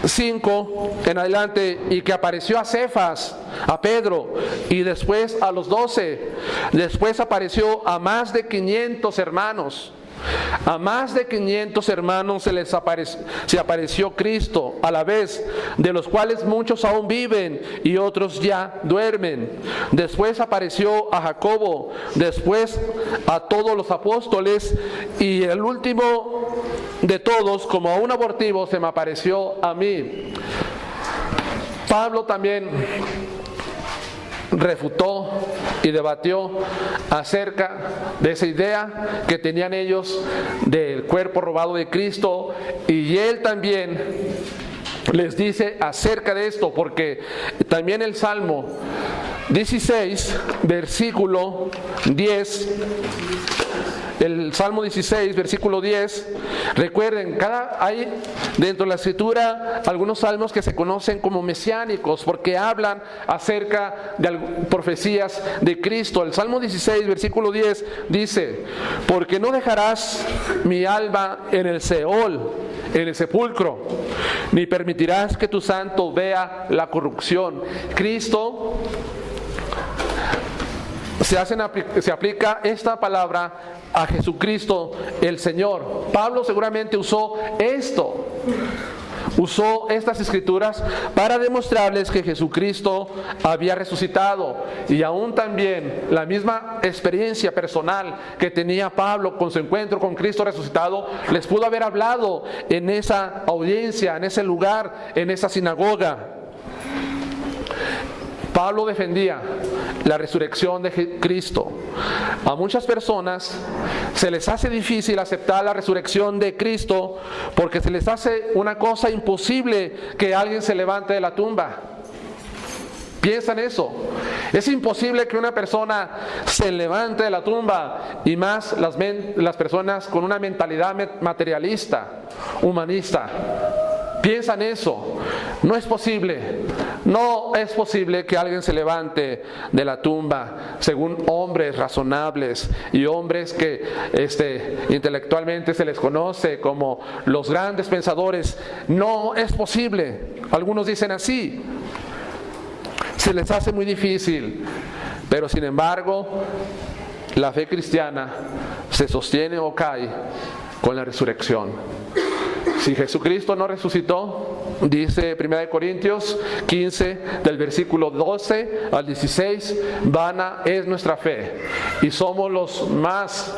5 en adelante: y que apareció a Cefas, a Pedro, y después a los 12. Después apareció a más de 500 hermanos. A más de 500 hermanos se apareció Cristo a la vez, de los cuales muchos aún viven y otros ya duermen. Después apareció a Jacobo, después a todos los apóstoles, y el último de todos, como a un abortivo, se me apareció a mí. Pablo también refutó y debatió acerca de esa idea que tenían ellos del cuerpo robado de Cristo, y él también les dice acerca de esto, porque también el Salmo 16, versículo 10, el Salmo 16, versículo 10, recuerden, hay dentro de la Escritura algunos salmos que se conocen como mesiánicos, porque hablan acerca de profecías de Cristo. El Salmo 16, versículo 10 dice: porque no dejarás mi alma en el Seol, en el sepulcro, ni permitirás que tu santo vea la corrupción. Cristo, se aplica esta palabra a Jesucristo el Señor. Pablo seguramente usó estas escrituras para demostrarles que Jesucristo había resucitado, y aún también la misma experiencia personal que tenía Pablo con su encuentro con Cristo resucitado les pudo haber hablado en esa audiencia, en ese lugar, en esa sinagoga. Pablo defendía la resurrección de Cristo. A muchas personas se les hace difícil aceptar la resurrección de Cristo porque se les hace una cosa imposible que alguien se levante de la tumba. Piensan eso. Es imposible que una persona se levante de la tumba, y más las personas con una mentalidad materialista, humanista. Piensan eso. No es posible. No es posible que alguien se levante de la tumba, según hombres razonables y hombres que intelectualmente se les conoce como los grandes pensadores. No es posible. Algunos dicen así. Se les hace muy difícil. Pero sin embargo, la fe cristiana se sostiene o cae con la resurrección. Si Jesucristo no resucitó, dice 1 Corintios 15, del versículo 12 al 16, vana es nuestra fe, y somos los más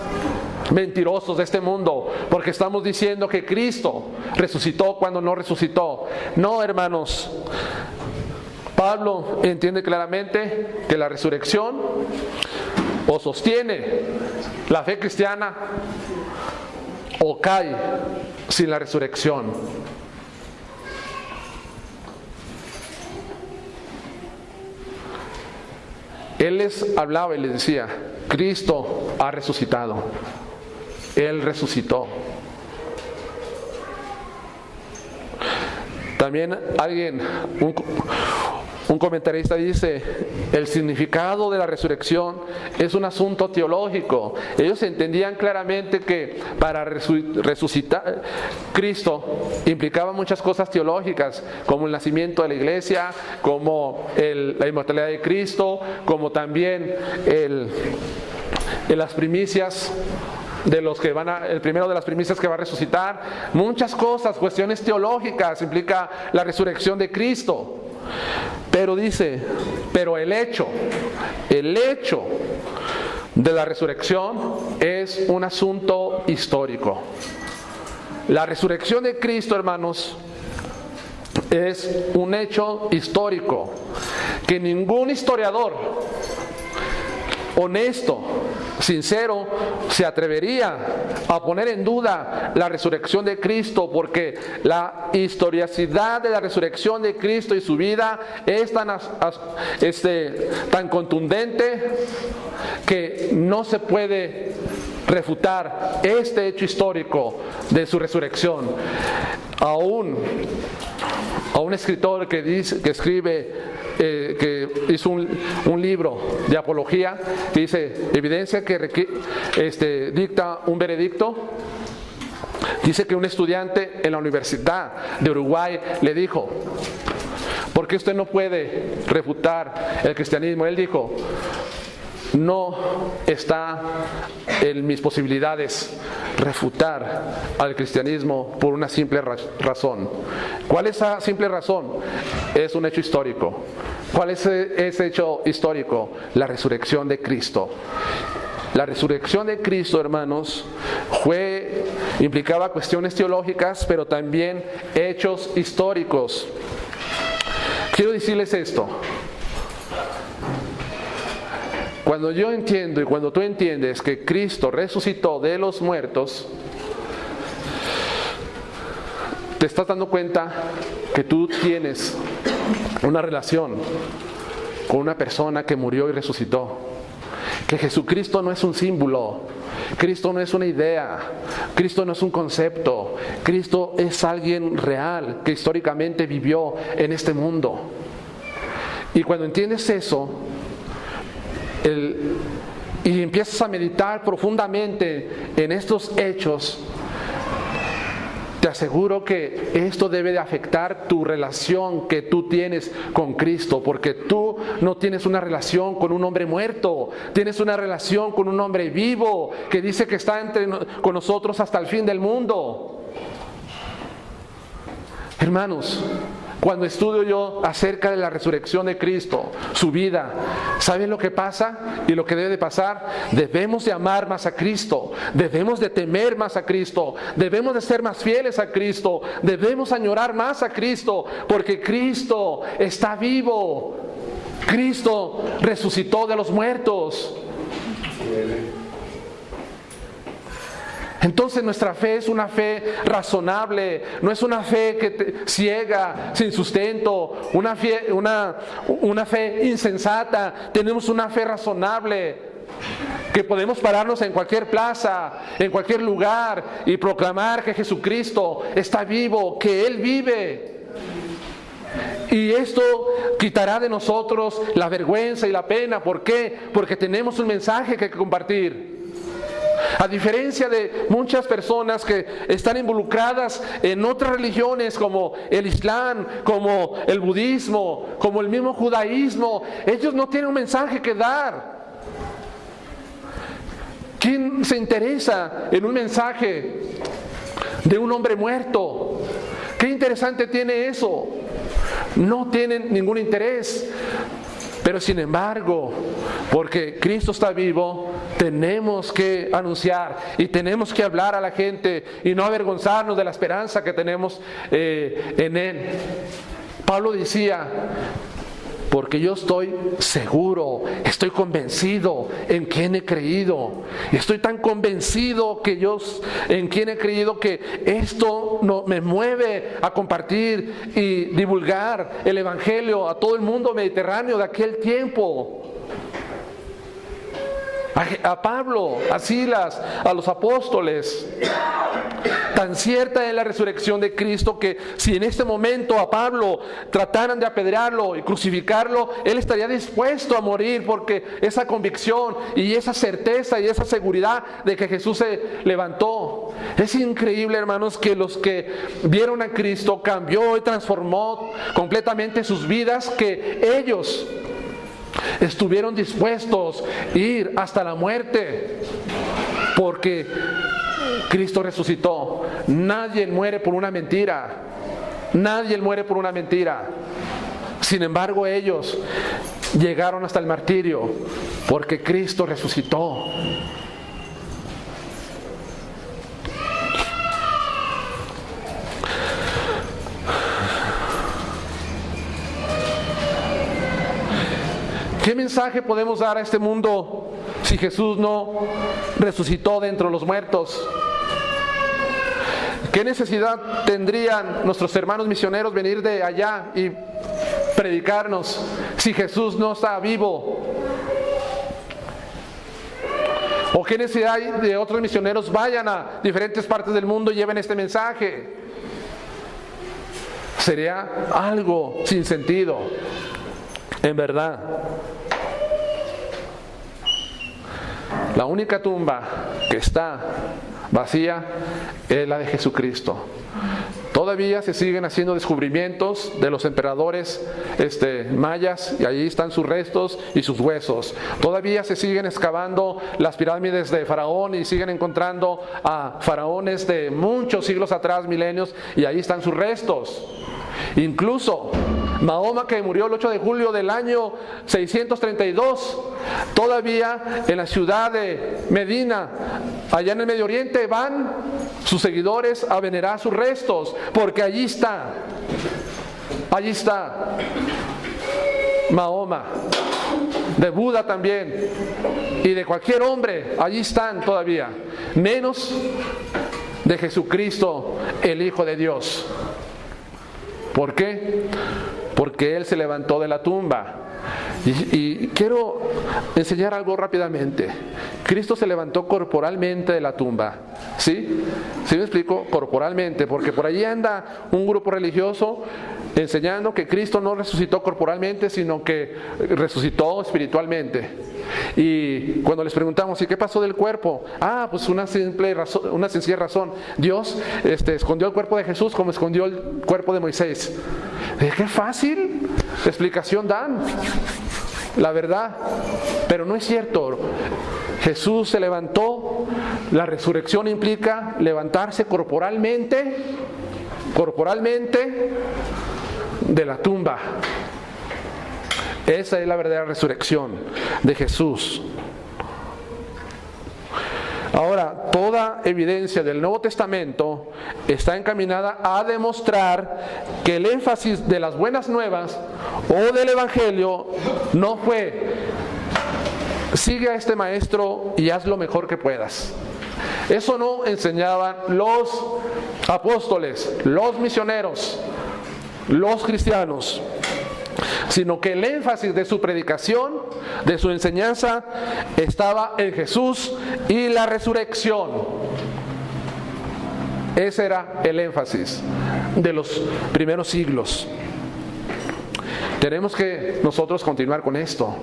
mentirosos de este mundo, porque estamos diciendo que Cristo resucitó cuando no resucitó. No, hermanos. Pablo entiende claramente que la resurrección o sostiene la fe cristiana o cae sin la resurrección. Él les hablaba y les decía: Cristo ha resucitado. Él resucitó. También un comentarista dice: el significado de la resurrección es un asunto teológico. Ellos entendían claramente que para resucitar Cristo implicaba muchas cosas teológicas, como el nacimiento de la iglesia, como la inmortalidad de Cristo, como también las primicias de los que el primero de las primicias que va a resucitar. Muchas cosas, cuestiones teológicas implica la resurrección de Cristo. Pero dice, el hecho de la resurrección es un asunto histórico. La resurrección de Cristo, hermanos, es un hecho histórico que ningún historiador honesto, sincero, se atrevería a poner en duda la resurrección de Cristo, porque la historicidad de la resurrección de Cristo y su vida es tan contundente que no se puede refutar este hecho histórico de su resurrección. A un escritor que escribe, que hizo un libro de apología, que dice evidencia que dicta un veredicto. Dice que un estudiante en la Universidad de Uruguay le dijo: ¿por qué usted no puede refutar el cristianismo? Él dijo: no está en mis posibilidades refutar al cristianismo por una simple razón. ¿Cuál es esa simple razón? Es un hecho histórico. ¿Cuál es ese hecho histórico? La resurrección de Cristo. La resurrección de Cristo, hermanos, implicaba cuestiones teológicas, pero también hechos históricos quiero decirles esto. Cuando yo entiendo y cuando tú entiendes que Cristo resucitó de los muertos, te estás dando cuenta que tú tienes una relación con una persona que murió y resucitó. Que Jesucristo no es un símbolo, Cristo no es una idea, Cristo no es un concepto, Cristo es alguien real que históricamente vivió en este mundo. Y cuando entiendes eso, y empiezas a meditar profundamente en estos hechos, te aseguro que esto debe de afectar tu relación que tú tienes con Cristo, porque tú no tienes una relación con un hombre muerto, tienes una relación con un hombre vivo que dice que está con nosotros hasta el fin del mundo. Hermanos, cuando estudio yo acerca de la resurrección de Cristo, su vida, ¿saben lo que pasa y lo que debe de pasar? Debemos de amar más a Cristo, debemos de temer más a Cristo, debemos de ser más fieles a Cristo, debemos añorar más a Cristo, porque Cristo está vivo, Cristo resucitó de los muertos. Entonces nuestra fe es una fe razonable, no es una fe que ciega, sin sustento, una fe insensata. Tenemos una fe razonable, que podemos pararnos en cualquier plaza, en cualquier lugar y proclamar que Jesucristo está vivo, que Él vive. Y esto quitará de nosotros la vergüenza y la pena. ¿Por qué? Porque tenemos un mensaje que compartir. A diferencia de muchas personas que están involucradas en otras religiones como el Islam, como el budismo, como el mismo judaísmo, ellos no tienen un mensaje que dar. ¿Quién se interesa en un mensaje de un hombre muerto? ¿Qué interesante tiene eso? No tienen ningún interés. Pero sin embargo, porque Cristo está vivo, tenemos que anunciar y tenemos que hablar a la gente y no avergonzarnos de la esperanza que tenemos en Él. Pablo decía: porque yo estoy seguro, estoy convencido en quien he creído. Y estoy tan convencido en quien he creído que esto me mueve a compartir y divulgar el Evangelio a todo el mundo mediterráneo de aquel tiempo. A Pablo, a Silas, a los apóstoles. Tan cierta es la resurrección de Cristo que si en este momento a Pablo trataran de apedrearlo y crucificarlo, él estaría dispuesto a morir, porque esa convicción y esa certeza y esa seguridad de que Jesús se levantó. Es increíble, hermanos, que los que vieron a Cristo cambió y transformó completamente sus vidas, que ellos estuvieron dispuestos a ir hasta la muerte porque Cristo resucitó. Nadie muere por una mentira. Nadie muere por una mentira. Sin embargo, ellos llegaron hasta el martirio porque Cristo resucitó. ¿Qué mensaje podemos dar a este mundo si Jesús no resucitó de entre los muertos? ¿Qué necesidad tendrían nuestros hermanos misioneros venir de allá y predicarnos si Jesús no está vivo? ¿O qué necesidad hay de otros misioneros vayan a diferentes partes del mundo y lleven este mensaje? Sería algo sin sentido, en verdad. La única tumba que está vacía es la de Jesucristo. Todavía se siguen haciendo descubrimientos de los emperadores mayas, y allí están sus restos y sus huesos. Todavía se siguen excavando las pirámides de Faraón y siguen encontrando a faraones de muchos siglos atrás, milenios, y ahí están sus restos. Incluso Mahoma, que murió el 8 de julio del año 632, todavía en la ciudad de Medina, allá en el Medio Oriente, van sus seguidores a venerar sus restos, porque allí está. Mahoma, de Buda también, y de cualquier hombre, allí están todavía, menos de Jesucristo, el Hijo de Dios. ¿Por qué? Porque Él se levantó de la tumba. Y quiero enseñar algo rápidamente. Cristo se levantó corporalmente de la tumba. ¿Sí? ¿Sí me explico? Corporalmente, porque por allí anda un grupo religioso enseñando que Cristo no resucitó corporalmente, sino que resucitó espiritualmente. Y cuando les preguntamos, ¿y qué pasó del cuerpo? Pues una sencilla razón. Dios escondió el cuerpo de Jesús como escondió el cuerpo de Moisés. ¡Qué fácil! Explicación dan, la verdad. Pero no es cierto. Jesús se levantó. La resurrección implica levantarse corporalmente de la tumba. Esa es la verdadera resurrección de Jesús. Ahora, toda evidencia del Nuevo Testamento está encaminada a demostrar que el énfasis de las buenas nuevas o del Evangelio no fue: sigue a este maestro y haz lo mejor que puedas. Eso no enseñaban los apóstoles, los misioneros, los cristianos, sino que el énfasis de su predicación, de su enseñanza, estaba en Jesús y la resurrección. Ese era el énfasis de los primeros siglos. Tenemos que nosotros continuar con esto.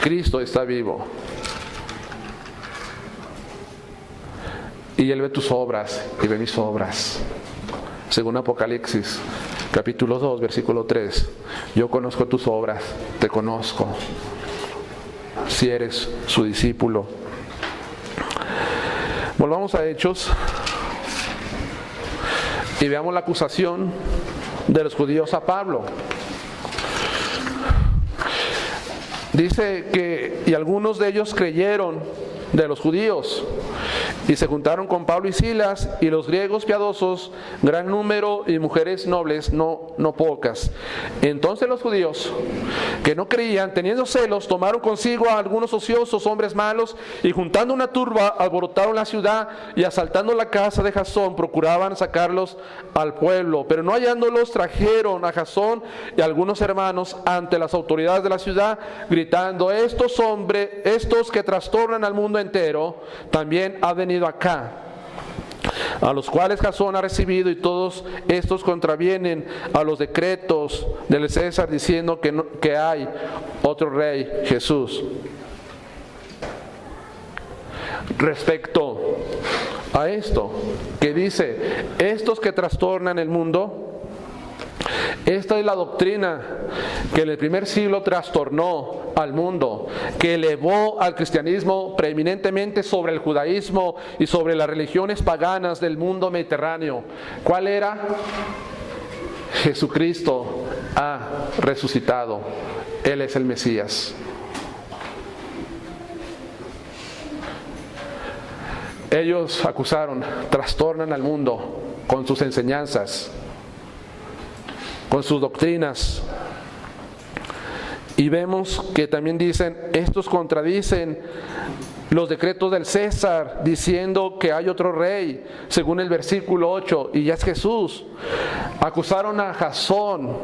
Cristo está vivo. Y Él ve tus obras y ve mis obras. Según Apocalipsis, capítulo 2, versículo 3. Yo conozco tus obras, te conozco, si eres su discípulo. Volvamos a Hechos y veamos la acusación de los judíos a Pablo. Dice que, y algunos de ellos creyeron, de los judíos, y se juntaron con Pablo y Silas, y los griegos piadosos, gran número, y mujeres nobles, no pocas. Entonces los judíos, que no creían, teniendo celos, tomaron consigo a algunos ociosos, hombres malos, y juntando una turba, alborotaron la ciudad, y asaltando la casa de Jasón, procuraban sacarlos al pueblo. Pero no hallándolos, trajeron a Jasón y a algunos hermanos ante las autoridades de la ciudad, gritando: estos que trastornan al mundo entero, también han venido acá, a los cuales Jasón ha recibido, y todos estos contravienen a los decretos del César, diciendo que hay otro rey, Jesús. Respecto a esto que dice, estos que trastornan el mundo, esta es la doctrina que en el primer siglo trastornó al mundo, que elevó al cristianismo preeminentemente sobre el judaísmo y sobre las religiones paganas del mundo mediterráneo. ¿Cuál era? Jesucristo ha resucitado. Él es el Mesías. Ellos acusaron, trastornan al mundo con sus enseñanzas, con sus doctrinas. Y vemos que también dicen, estos contradicen los decretos del César, diciendo que hay otro rey, según el versículo 8, y ya es Jesús. Acusaron a Jasón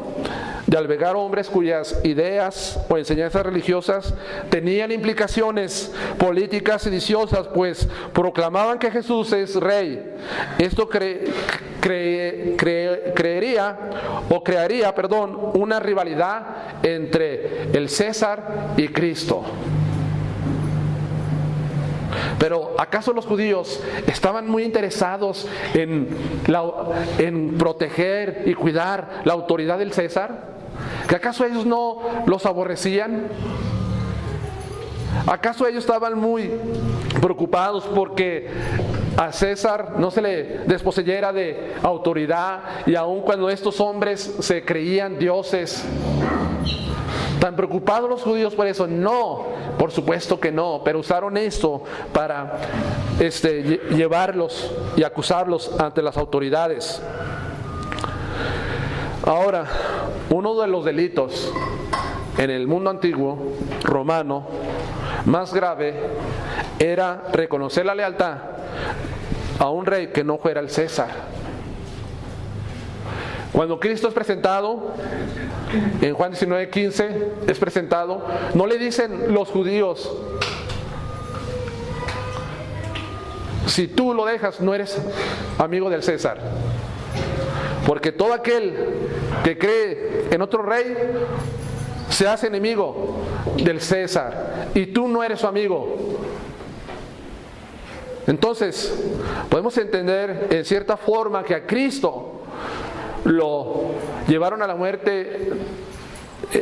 de albergar hombres cuyas ideas o enseñanzas religiosas tenían implicaciones políticas sediciosas, pues proclamaban que Jesús es rey. Esto crearía una rivalidad entre el César y Cristo. Pero ¿acaso los judíos estaban muy interesados en proteger y cuidar la autoridad del César? ¿Que acaso ellos no los aborrecían? ¿Acaso ellos estaban muy preocupados porque a César no se le desposeyera de autoridad, y aun cuando estos hombres se creían dioses? ¿Tan preocupados los judíos por eso? No, por supuesto que no, pero usaron esto para llevarlos y acusarlos ante las autoridades. Ahora, Uno de los delitos en el mundo antiguo romano más grave era reconocer la lealtad a un rey que no fuera el César. Cuando Cristo es presentado, en Juan 19:15 es presentado, no le dicen los judíos: si tú lo dejas, no eres amigo del César. Porque todo aquel que cree en otro rey se hace enemigo del César, y tú no eres su amigo. Entonces, podemos entender en cierta forma que a Cristo lo llevaron a la muerte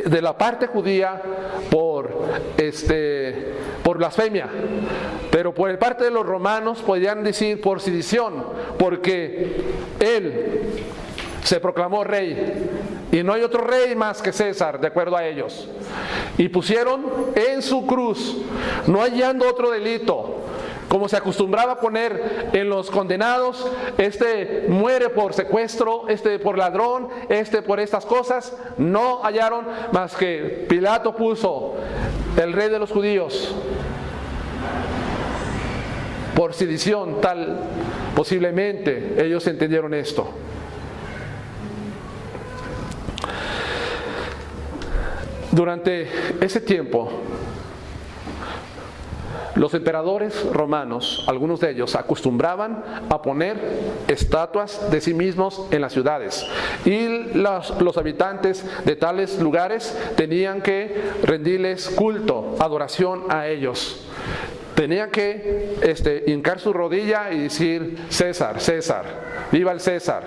de la parte judía por blasfemia, pero por el parte de los romanos podrían decir por sedición, porque él se proclamó rey y no hay otro rey más que César, de acuerdo a ellos, y pusieron en su cruz, no hallando otro delito, como se acostumbraba a poner en los condenados: este muere por secuestro, este por ladrón, este por estas cosas. No hallaron más que Pilato puso el rey de los judíos por sedición, tal posiblemente ellos entendieron esto. Durante ese tiempo, los emperadores romanos, algunos de ellos, acostumbraban a poner estatuas de sí mismos en las ciudades, y los habitantes de tales lugares tenían que rendirles culto, adoración a ellos. Tenían que hincar su rodilla y decir: César, César, viva el César.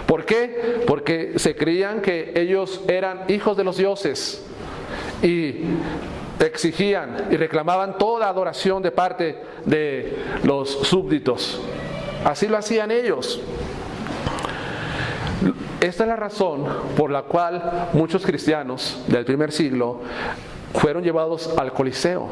¿Por qué? Porque se creían que ellos eran hijos de los dioses y exigían y reclamaban toda adoración de parte de los súbditos. Así lo hacían ellos. Esta es la razón por la cual muchos cristianos del primer siglo fueron llevados al Coliseo,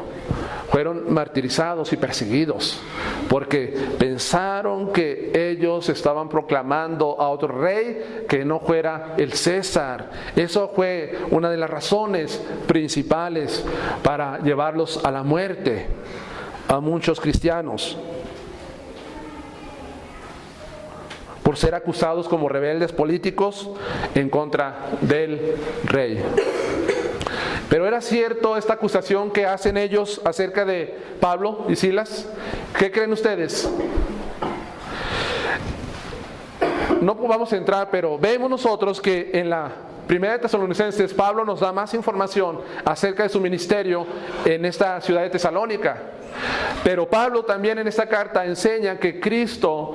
fueron martirizados y perseguidos, porque pensaron que ellos estaban proclamando a otro rey que no fuera el César. Eso fue una de las razones principales para llevarlos a la muerte a muchos cristianos, por ser acusados como rebeldes políticos en contra del rey. Pero ¿era cierto esta acusación que hacen ellos acerca de Pablo y Silas? ¿Qué creen ustedes? No vamos a entrar, pero vemos nosotros que en la Primera de Tesalonicenses Pablo nos da más información acerca de su ministerio en esta ciudad de Tesalónica. Pero Pablo también en esta carta enseña que Cristo,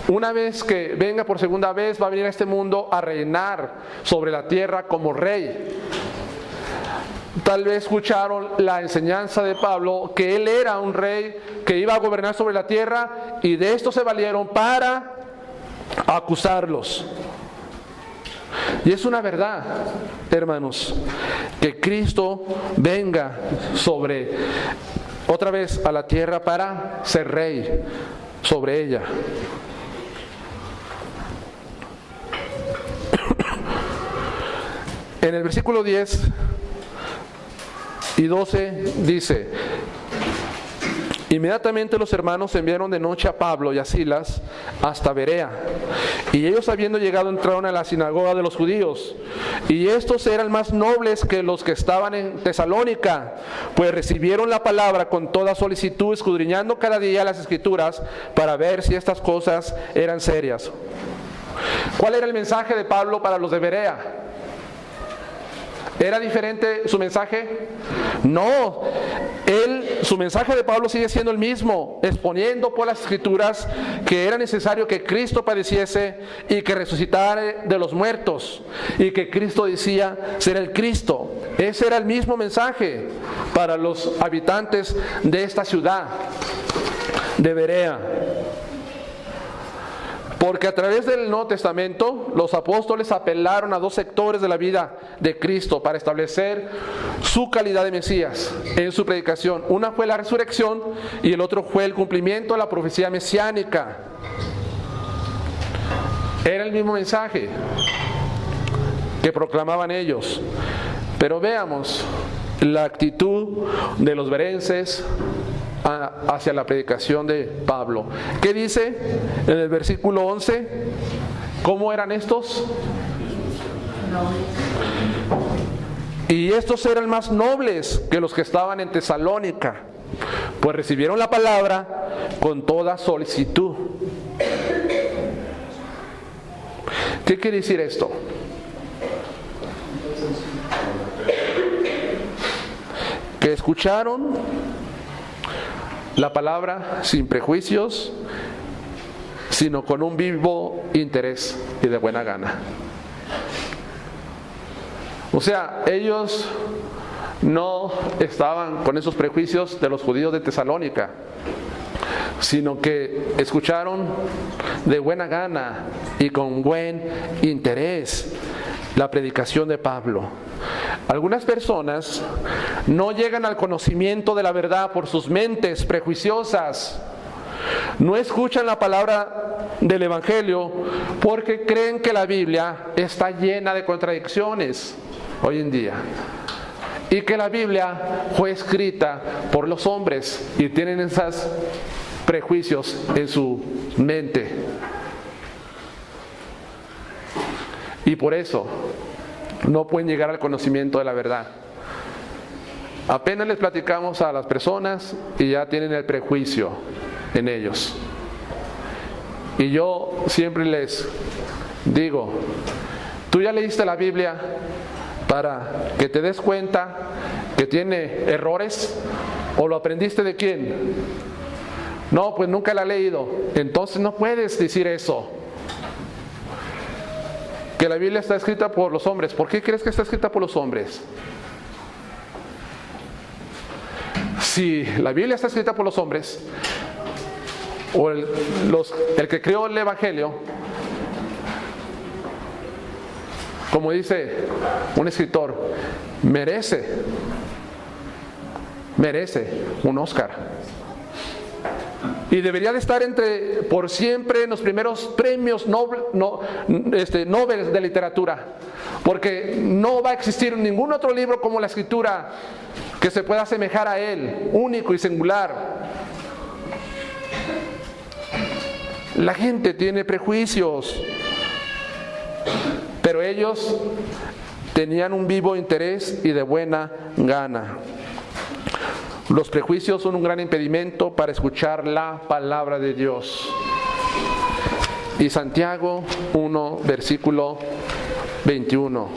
una vez que venga por segunda vez, va a venir a este mundo a reinar sobre la tierra como rey. Tal vez escucharon la enseñanza de Pablo que él era un rey que iba a gobernar sobre la tierra, y de esto se valieron para acusarlos. Y es una verdad, hermanos, que Cristo venga otra vez a la tierra para ser rey sobre ella. En el versículo 10 y 12 dice: inmediatamente los hermanos enviaron de noche a Pablo y a Silas hasta Berea, y ellos, habiendo llegado, entraron a la sinagoga de los judíos, y estos eran más nobles que los que estaban en Tesalónica, pues recibieron la palabra con toda solicitud, escudriñando cada día las escrituras para ver si estas cosas eran serias. ¿Cuál era el mensaje de Pablo para los de Berea? ¿Era diferente su mensaje? No, su mensaje de Pablo sigue siendo el mismo, exponiendo por las escrituras que era necesario que Cristo padeciese y que resucitara de los muertos, y que Cristo decía ser el Cristo. Ese era el mismo mensaje para los habitantes de esta ciudad de Berea. Porque a través del Nuevo Testamento los apóstoles apelaron a dos sectores de la vida de Cristo para establecer su calidad de Mesías en su predicación. Una fue la resurrección y el otro fue el cumplimiento de la profecía mesiánica. Era el mismo mensaje. que proclamaban ellos. Pero veamos la actitud de los berenses hacia la predicación de Pablo. ¿Qué dice en el versículo 11? ¿Cómo eran estos? Y estos eran más nobles que los que estaban en Tesalónica, pues recibieron la palabra con toda solicitud. ¿Qué quiere decir esto? Que escucharon la palabra sin prejuicios, sino con un vivo interés y de buena gana. O sea, ellos no estaban con esos prejuicios de los judíos de Tesalónica, sino que escucharon de buena gana y con buen interés la predicación de Pablo. Algunas personas no llegan al conocimiento de la verdad por sus mentes prejuiciosas. No escuchan la palabra del Evangelio porque creen que la Biblia está llena de contradicciones hoy en día, y que la Biblia fue escrita por los hombres y tienen esos prejuicios en su mente. Y por eso no pueden llegar al conocimiento de la verdad. Apenas les platicamos a las personas y ya tienen el prejuicio en ellos. Y yo siempre les digo, ¿tú ya leíste la Biblia para que te des cuenta que tiene errores? ¿O lo aprendiste de quién? No, pues nunca la he leído. Entonces no puedes decir eso. Que la Biblia está escrita por los hombres. ¿Por qué crees que está escrita por los hombres? Si la Biblia está escrita por los hombres, o el que creó el Evangelio, como dice un escritor, merece un Oscar. Y debería de estar por siempre en los primeros premios Nobel de literatura, porque no va a existir ningún otro libro como la Escritura que se pueda asemejar a él, único y singular. La gente tiene prejuicios, pero ellos tenían un vivo interés y de buena gana. Los prejuicios son un gran impedimento para escuchar la palabra de Dios. Y Santiago 1, versículo 21.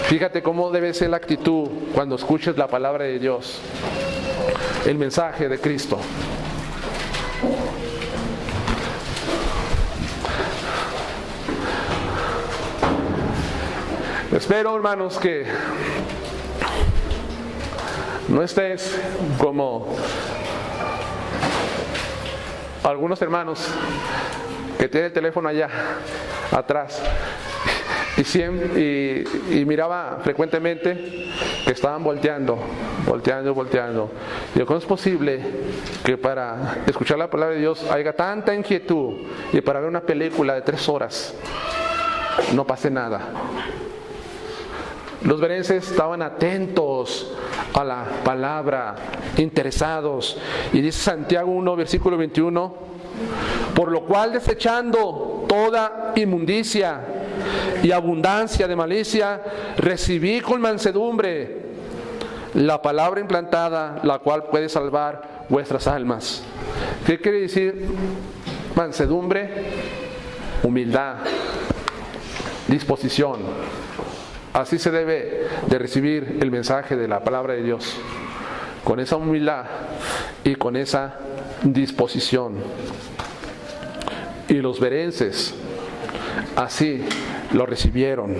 Fíjate cómo debe ser la actitud cuando escuches la palabra de Dios, el mensaje de Cristo. Espero, hermanos, que no estés como algunos hermanos que tienen el teléfono allá atrás y miraba frecuentemente que estaban volteando. Digo, ¿cómo es posible que para escuchar la palabra de Dios haya tanta inquietud y para ver una película de 3 horas no pase nada? Los berenses estaban atentos a la palabra, interesados. Y dice Santiago 1, versículo 21, por lo cual desechando toda inmundicia y abundancia de malicia, recibí con mansedumbre la palabra implantada, la cual puede salvar vuestras almas. ¿Qué quiere decir mansedumbre? Humildad, disposición. Así se debe de recibir el mensaje de la palabra de Dios, con esa humildad y con esa disposición. Y los berenses así lo recibieron,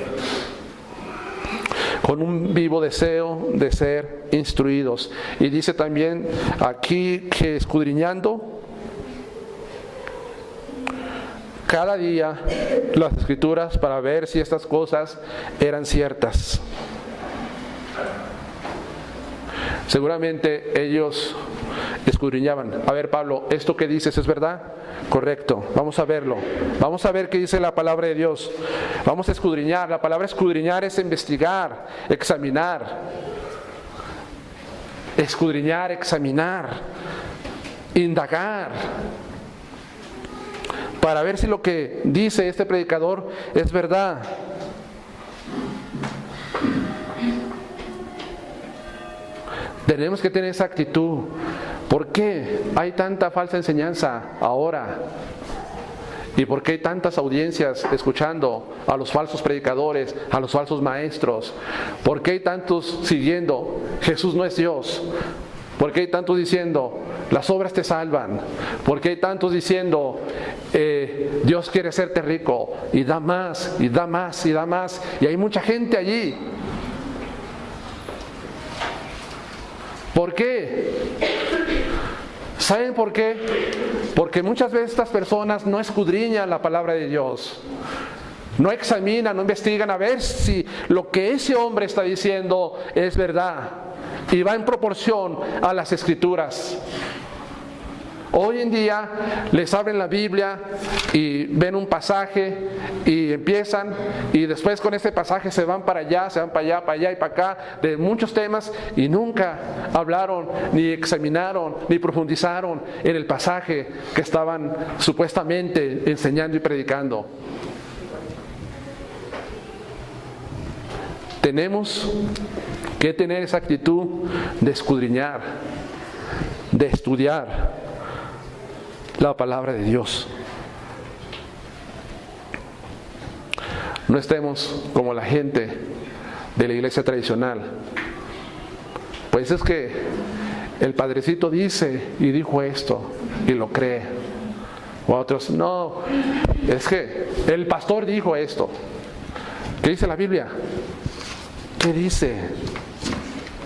con un vivo deseo de ser instruidos. Y dice también aquí que escudriñando cada día las Escrituras para ver si estas cosas eran ciertas. Seguramente ellos escudriñaban. A ver, Pablo, ¿esto que dices es verdad? Correcto, vamos a verlo. Vamos a ver qué dice la palabra de Dios. Vamos a escudriñar. La palabra escudriñar es investigar, examinar. Escudriñar, examinar, indagar, para ver si lo que dice este predicador es verdad. Tenemos que tener esa actitud. ¿Por qué hay tanta falsa enseñanza ahora? ¿Y por qué hay tantas audiencias escuchando a los falsos predicadores, a los falsos maestros? ¿Por qué hay tantos siguiendo Jesús no es Dios? ¿Por qué hay tantos diciendo las obras te salvan? ¿Por qué hay tantos diciendo Dios quiere hacerte rico? Y da más, y da más, y da más. Y hay mucha gente allí. ¿Por qué? ¿Saben por qué? Porque muchas veces estas personas no escudriñan la palabra de Dios. No examinan, no investigan a ver si lo que ese hombre está diciendo es verdad. Y va en proporción a las Escrituras. Hoy en día les abren la Biblia y ven un pasaje y empiezan, y después con ese pasaje se van para allá, se van para allá, para allá y para acá, de muchos temas, y nunca hablaron, ni examinaron, ni profundizaron en el pasaje que estaban supuestamente enseñando y predicando. Tenemos que tener esa actitud de escudriñar, de estudiar la palabra de Dios. No estemos como la gente de la iglesia tradicional. Pues es que el padrecito dice y dijo esto y lo cree. O otros, no, es que el pastor dijo esto. ¿Qué dice la Biblia? ¿Qué dice?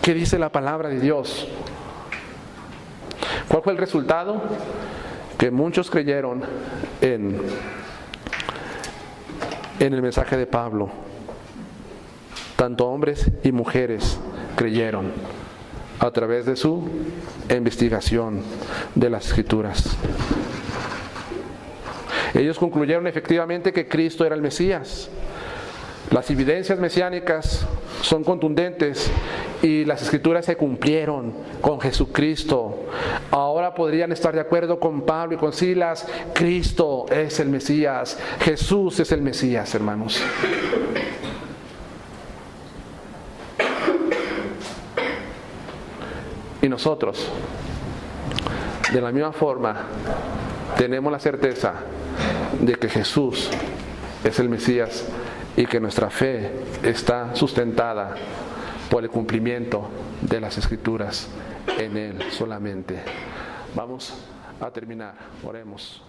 ¿Qué dice la palabra de Dios? ¿Cuál fue el resultado? Que muchos creyeron en el mensaje de Pablo. Tanto hombres y mujeres creyeron a través de su investigación de las Escrituras. Ellos concluyeron efectivamente que Cristo era el Mesías. Las evidencias mesiánicas son contundentes y las Escrituras se cumplieron con Jesucristo. Ahora podrían estar de acuerdo con Pablo y con Silas. Cristo es el Mesías. Jesús es el Mesías, hermanos. Y nosotros, de la misma forma, tenemos la certeza de que Jesús es el Mesías y que nuestra fe está sustentada por el cumplimiento de las Escrituras en Él solamente. Vamos a terminar, oremos.